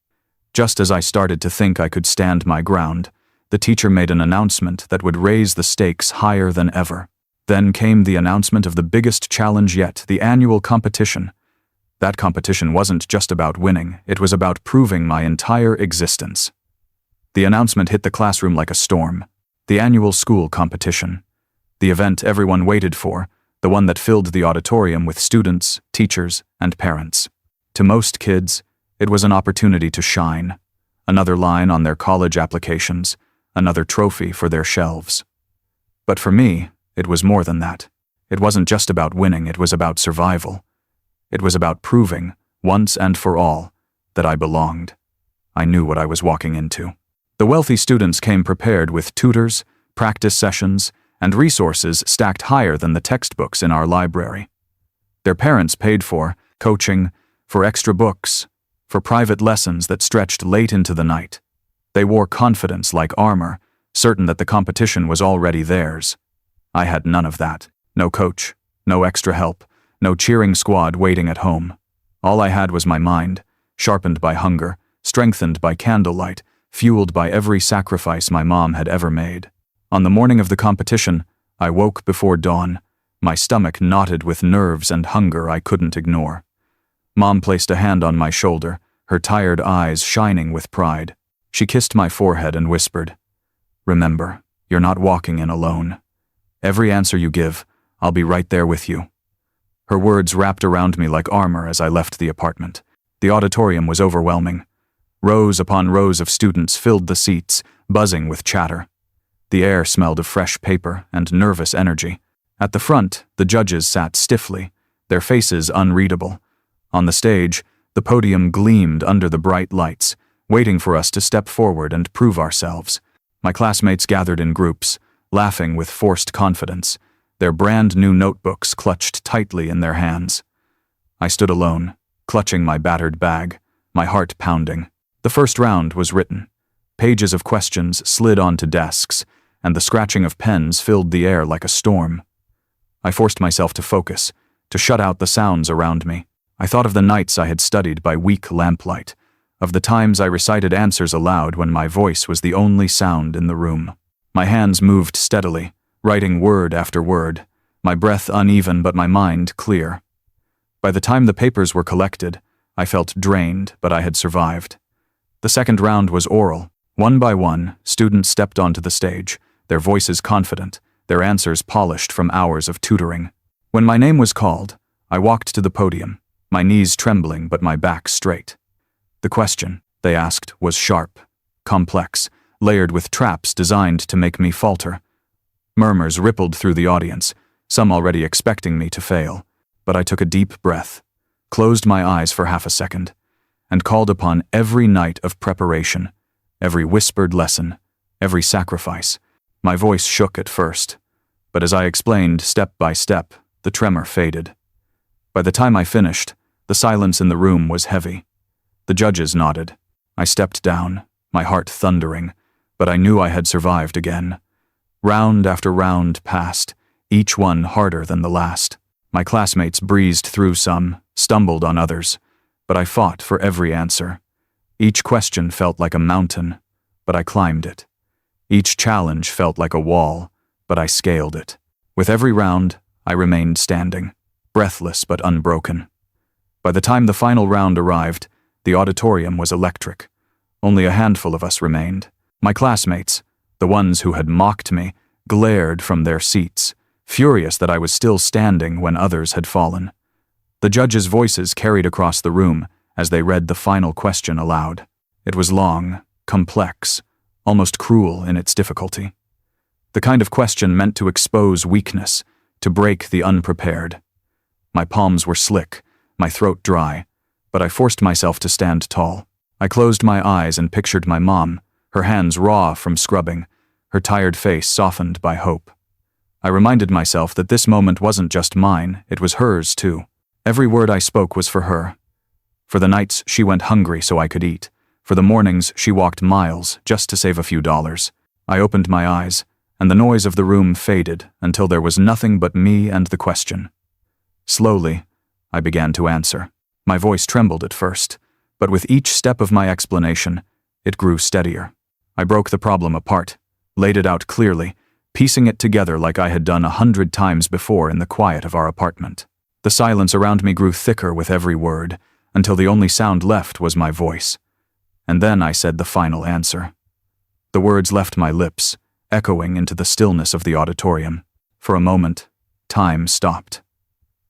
Just as I started to think I could stand my ground, the teacher made an announcement that would raise the stakes higher than ever. Then came the announcement of the biggest challenge yet, the annual competition. That competition wasn't just about winning, it was about proving my entire existence. The announcement hit the classroom like a storm. The annual school competition. The event everyone waited for, the one that filled the auditorium with students, teachers, and parents. To most kids, it was an opportunity to shine. Another line on their college applications, another trophy for their shelves. But for me, it was more than that. It wasn't just about winning, it was about survival. It was about proving, once and for all, that I belonged. I knew what I was walking into. The wealthy students came prepared with tutors, practice sessions, and resources stacked higher than the textbooks in our library. Their parents paid for coaching, for extra books, for private lessons that stretched late into the night. They wore confidence like armor, certain that the competition was already theirs. I had none of that. No coach, no extra help, no cheering squad waiting at home. All I had was my mind, sharpened by hunger, strengthened by candlelight, fueled by every sacrifice my mom had ever made. On the morning of the competition, I woke before dawn, my stomach knotted with nerves and hunger I couldn't ignore. Mom placed a hand on my shoulder, her tired eyes shining with pride. She kissed my forehead and whispered, "Remember, you're not walking in alone. Every answer you give, I'll be right there with you." Her words wrapped around me like armor as I left the apartment. The auditorium was overwhelming. Rows upon rows of students filled the seats, buzzing with chatter. The air smelled of fresh paper and nervous energy. At the front, the judges sat stiffly, their faces unreadable. On the stage, the podium gleamed under the bright lights, waiting for us to step forward and prove ourselves. My classmates gathered in groups, laughing with forced confidence, their brand new notebooks clutched tightly in their hands. I stood alone, clutching my battered bag, my heart pounding. The first round was written. Pages of questions slid onto desks, and the scratching of pens filled the air like a storm. I forced myself to focus, to shut out the sounds around me. I thought of the nights I had studied by weak lamplight, of the times I recited answers aloud when my voice was the only sound in the room. My hands moved steadily, writing word after word, my breath uneven but my mind clear. By the time the papers were collected, I felt drained, but I had survived. The second round was oral. One by one, students stepped onto the stage, their voices confident, their answers polished from hours of tutoring. When my name was called, I walked to the podium, my knees trembling but my back straight. The question, they asked, was sharp, complex, layered with traps designed to make me falter. Murmurs rippled through the audience, some already expecting me to fail, but I took a deep breath, closed my eyes for half a second, and called upon every night of preparation, every whispered lesson, every sacrifice. My voice shook at first, but as I explained step by step, the tremor faded. By the time I finished, the silence in the room was heavy. The judges nodded. I stepped down, my heart thundering, but I knew I had survived again. Round after round passed, each one harder than the last. My classmates breezed through some, stumbled on others, but I fought for every answer. Each question felt like a mountain, but I climbed it. Each challenge felt like a wall, but I scaled it. With every round, I remained standing, breathless but unbroken. By the time the final round arrived, the auditorium was electric. Only a handful of us remained. My classmates, the ones who had mocked me, glared from their seats, furious that I was still standing when others had fallen. The judges' voices carried across the room as they read the final question aloud. It was long, complex, almost cruel in its difficulty. The kind of question meant to expose weakness, to break the unprepared. My palms were slick, my throat dry, but I forced myself to stand tall. I closed my eyes and pictured my mom, her hands raw from scrubbing, her tired face softened by hope. I reminded myself that this moment wasn't just mine, it was hers too. Every word I spoke was for her. For the nights she went hungry so I could eat. For the mornings she walked miles just to save a few dollars. I opened my eyes, and the noise of the room faded until there was nothing but me and the question. Slowly, I began to answer. My voice trembled at first, but with each step of my explanation, it grew steadier. I broke the problem apart, laid it out clearly, piecing it together like I had done 100 times before in the quiet of our apartment. The silence around me grew thicker with every word, until the only sound left was my voice. And then I said the final answer. The words left my lips, echoing into the stillness of the auditorium. For a moment, time stopped.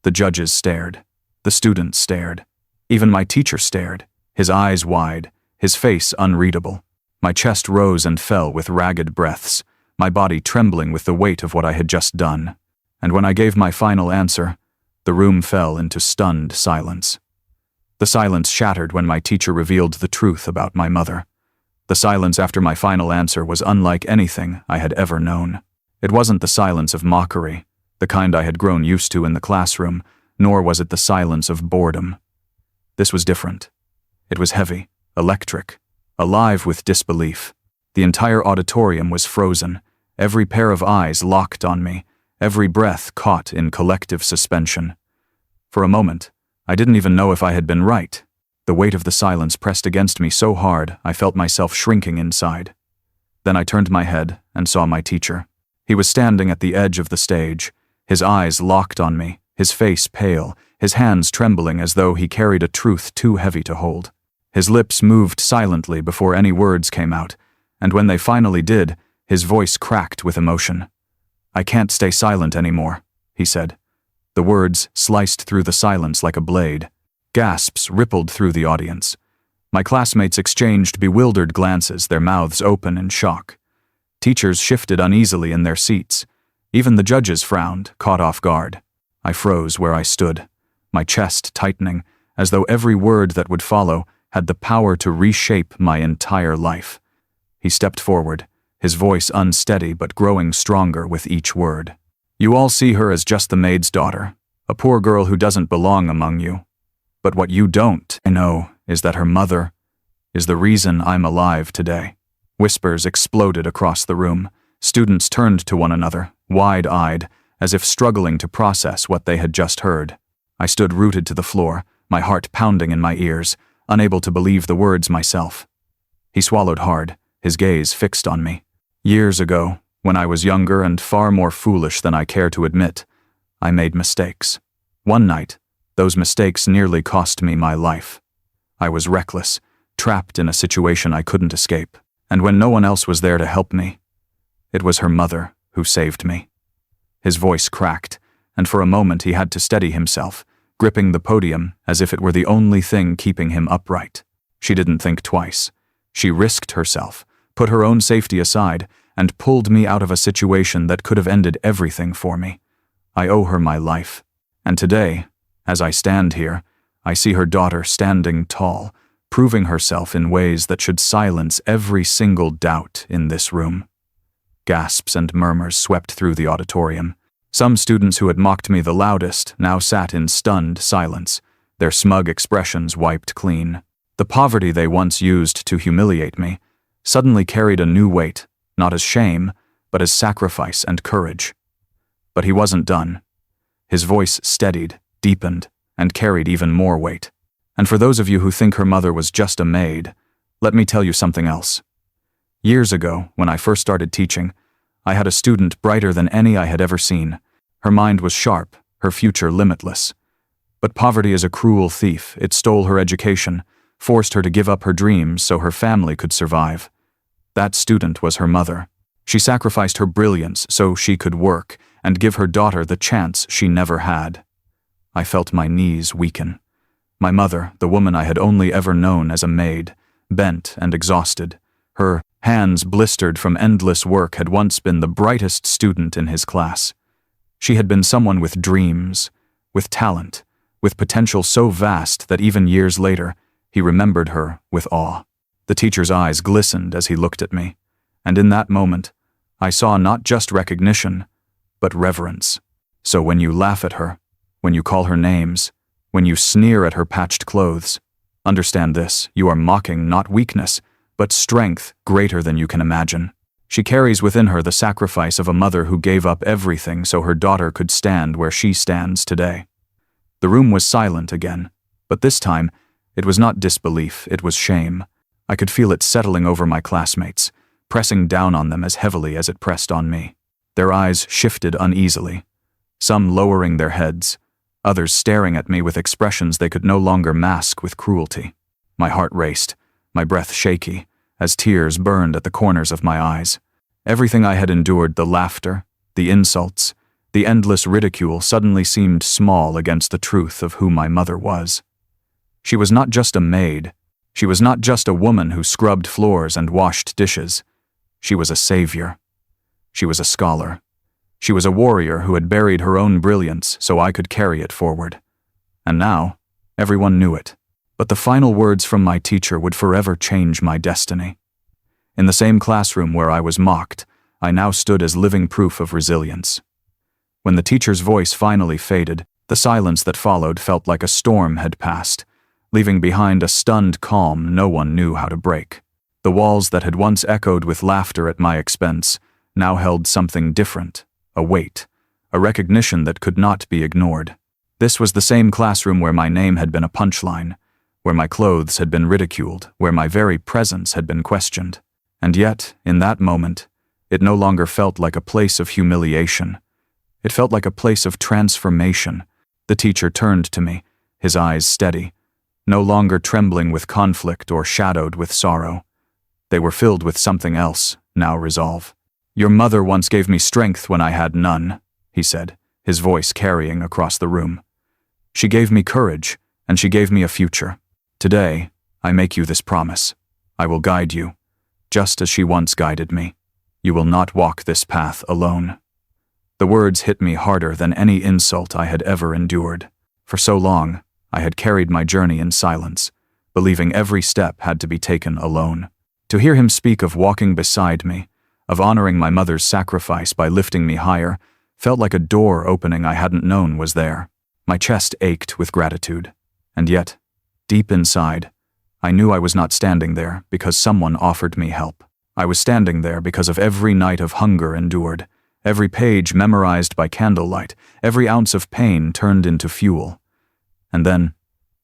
The judges stared. The students stared. Even my teacher stared, his eyes wide, his face unreadable. My chest rose and fell with ragged breaths, my body trembling with the weight of what I had just done. And when I gave my final answer, the room fell into stunned silence. The silence shattered when my teacher revealed the truth about my mother. The silence after my final answer was unlike anything I had ever known. It wasn't the silence of mockery, the kind I had grown used to in the classroom, nor was it the silence of boredom. This was different. It was heavy, electric, alive with disbelief. The entire auditorium was frozen, every pair of eyes locked on me, every breath caught in collective suspension. For a moment, I didn't even know if I had been right. The weight of the silence pressed against me so hard I felt myself shrinking inside. Then I turned my head and saw my teacher. He was standing at the edge of the stage, his eyes locked on me, his face pale, his hands trembling as though he carried a truth too heavy to hold. His lips moved silently before any words came out, and when they finally did, his voice cracked with emotion. "I can't stay silent anymore," he said. The words sliced through the silence like a blade. Gasps rippled through the audience. My classmates exchanged bewildered glances, their mouths open in shock. Teachers shifted uneasily in their seats. Even the judges frowned, caught off guard. I froze where I stood, my chest tightening, as though every word that would follow had the power to reshape my entire life. He stepped forward, his voice unsteady but growing stronger with each word. "You all see her as just the maid's daughter, a poor girl who doesn't belong among you. But what you don't know is that her mother is the reason I'm alive today." Whispers exploded across the room. Students turned to one another, wide-eyed, as if struggling to process what they had just heard. I stood rooted to the floor, my heart pounding in my ears, unable to believe the words myself. He swallowed hard, his gaze fixed on me. Years ago, when I was younger and far more foolish than I care to admit, I made mistakes. One night, those mistakes nearly cost me my life. I was reckless, trapped in a situation I couldn't escape, and when no one else was there to help me, it was her mother who saved me. His voice cracked, and for a moment he had to steady himself, gripping the podium as if it were the only thing keeping him upright. She didn't think twice. She risked herself, put her own safety aside, and pulled me out of a situation that could have ended everything for me. I owe her my life. And today, as I stand here, I see her daughter standing tall, proving herself in ways that should silence every single doubt in this room. Gasps and murmurs swept through the auditorium. Some students who had mocked me the loudest now sat in stunned silence, their smug expressions wiped clean. The poverty they once used to humiliate me suddenly carried a new weight, not as shame, but as sacrifice and courage. But he wasn't done. His voice steadied, deepened, and carried even more weight. And for those of you who think her mother was just a maid, let me tell you something else. Years ago, when I first started teaching, I had a student brighter than any I had ever seen. Her mind was sharp, her future limitless. But poverty is a cruel thief. It stole her education, forced her to give up her dreams so her family could survive. That student was her mother. She sacrificed her brilliance so she could work and give her daughter the chance she never had. I felt my knees weaken. My mother, the woman I had only ever known as a maid, bent and exhausted, her Hands blistered from endless work had once been the brightest student in his class. She had been someone with dreams, with talent, with potential so vast that even years later, he remembered her with awe. The teacher's eyes glistened as he looked at me, and in that moment, I saw not just recognition, but reverence. So when you laugh at her, when you call her names, when you sneer at her patched clothes, understand this: you are mocking not weakness, but strength greater than you can imagine. She carries within her the sacrifice of a mother who gave up everything so her daughter could stand where she stands today. The room was silent again, but this time, it was not disbelief, it was shame. I could feel it settling over my classmates, pressing down on them as heavily as it pressed on me. Their eyes shifted uneasily, some lowering their heads, others staring at me with expressions they could no longer mask with cruelty. My heart raced, my breath shaky, as tears burned at the corners of my eyes. Everything I had endured, the laughter, the insults, the endless ridicule, suddenly seemed small against the truth of who my mother was. She was not just a maid. She was not just a woman who scrubbed floors and washed dishes. She was a savior. She was a scholar. She was a warrior who had buried her own brilliance so I could carry it forward. And now, everyone knew it. But the final words from my teacher would forever change my destiny. In the same classroom where I was mocked, I now stood as living proof of resilience. When the teacher's voice finally faded, the silence that followed felt like a storm had passed, leaving behind a stunned calm no one knew how to break. The walls that had once echoed with laughter at my expense now held something different, a weight, a recognition that could not be ignored. This was the same classroom where my name had been a punchline, where my clothes had been ridiculed, where my very presence had been questioned. And yet, in that moment, it no longer felt like a place of humiliation. It felt like a place of transformation. The teacher turned to me, his eyes steady, no longer trembling with conflict or shadowed with sorrow. They were filled with something else, now resolve. "Your mother once gave me strength when I had none," he said, his voice carrying across the room. "She gave me courage, and she gave me a future. Today, I make you this promise. I will guide you, just as she once guided me. You will not walk this path alone." The words hit me harder than any insult I had ever endured. For so long, I had carried my journey in silence, believing every step had to be taken alone. To hear him speak of walking beside me, of honoring my mother's sacrifice by lifting me higher, felt like a door opening I hadn't known was there. My chest ached with gratitude. And yet, deep inside, I knew I was not standing there because someone offered me help. I was standing there because of every night of hunger endured, every page memorized by candlelight, every ounce of pain turned into fuel. And then,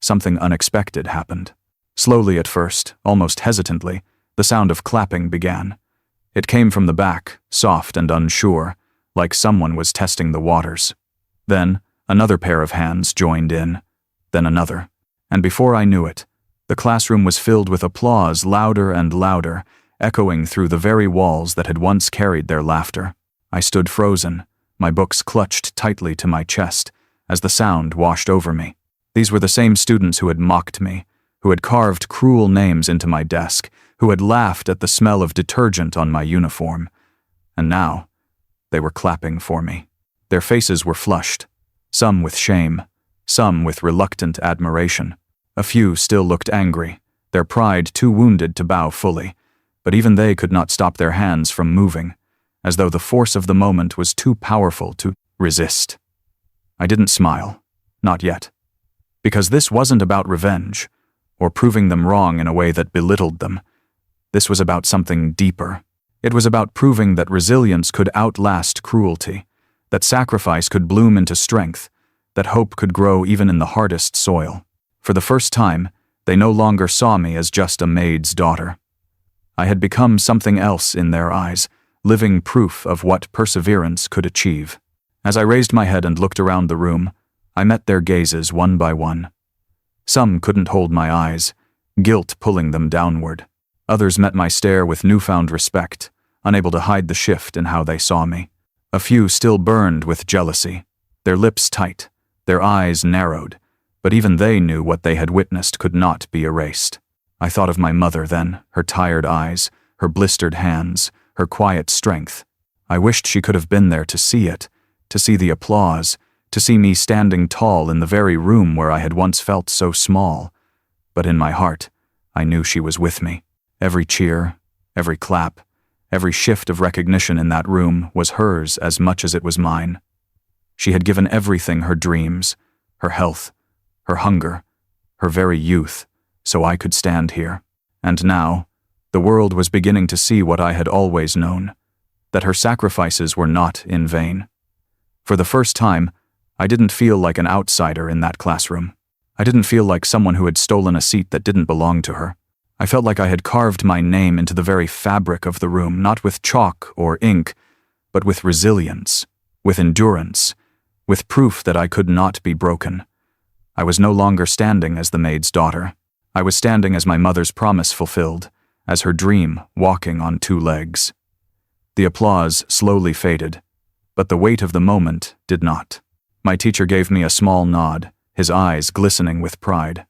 something unexpected happened. Slowly at first, almost hesitantly, the sound of clapping began. It came from the back, soft and unsure, like someone was testing the waters. Then, another pair of hands joined in, then another. And before I knew it, the classroom was filled with applause louder and louder, echoing through the very walls that had once carried their laughter. I stood frozen, my books clutched tightly to my chest, as the sound washed over me. These were the same students who had mocked me, who had carved cruel names into my desk, who had laughed at the smell of detergent on my uniform. And now, they were clapping for me. Their faces were flushed, some with shame, some with reluctant admiration. A few still looked angry, their pride too wounded to bow fully, but even they could not stop their hands from moving, as though the force of the moment was too powerful to resist. I didn't smile, not yet, because this wasn't about revenge, or proving them wrong in a way that belittled them. This was about something deeper. It was about proving that resilience could outlast cruelty, that sacrifice could bloom into strength, that hope could grow even in the hardest soil. For the first time, they no longer saw me as just a maid's daughter. I had become something else in their eyes, living proof of what perseverance could achieve. As I raised my head and looked around the room, I met their gazes one by one. Some couldn't hold my eyes, guilt pulling them downward. Others met my stare with newfound respect, unable to hide the shift in how they saw me. A few still burned with jealousy, their lips tight, their eyes narrowed, but even they knew what they had witnessed could not be erased. I thought of my mother then, her tired eyes, her blistered hands, her quiet strength. I wished she could have been there to see it, to see the applause, to see me standing tall in the very room where I had once felt so small. But in my heart, I knew she was with me. Every cheer, every clap, every shift of recognition in that room was hers as much as it was mine. She had given everything, her dreams, her health, her hunger, her very youth, so I could stand here. And now, the world was beginning to see what I had always known, that her sacrifices were not in vain. For the first time, I didn't feel like an outsider in that classroom. I didn't feel like someone who had stolen a seat that didn't belong to her. I felt like I had carved my name into the very fabric of the room, not with chalk or ink, but with resilience, with endurance, with proof that I could not be broken. I was no longer standing as the maid's daughter. I was standing as my mother's promise fulfilled, as her dream walking on two legs. The applause slowly faded, but the weight of the moment did not. My teacher gave me a small nod, his eyes glistening with pride.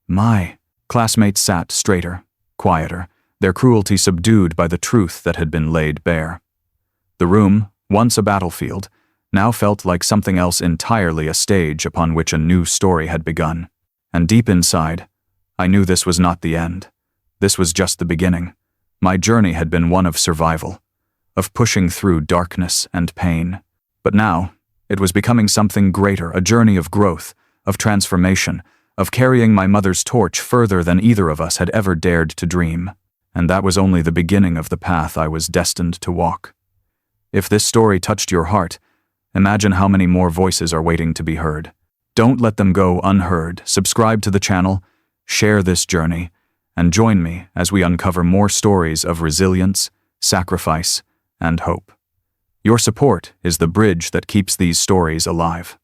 My classmates sat straighter, quieter, their cruelty subdued by the truth that had been laid bare. The room, once a battlefield, now felt like something else entirely, a stage upon which a new story had begun. And deep inside, I knew this was not the end. This was just the beginning. My journey had been one of survival, of pushing through darkness and pain. But now, it was becoming something greater, a journey of growth, of transformation, of carrying my mother's torch further than either of us had ever dared to dream. And that was only the beginning of the path I was destined to walk. If this story touched your heart, imagine how many more voices are waiting to be heard. Don't let them go unheard. Subscribe to the channel, share this journey, and join me as we uncover more stories of resilience, sacrifice, and hope. Your support is the bridge that keeps these stories alive.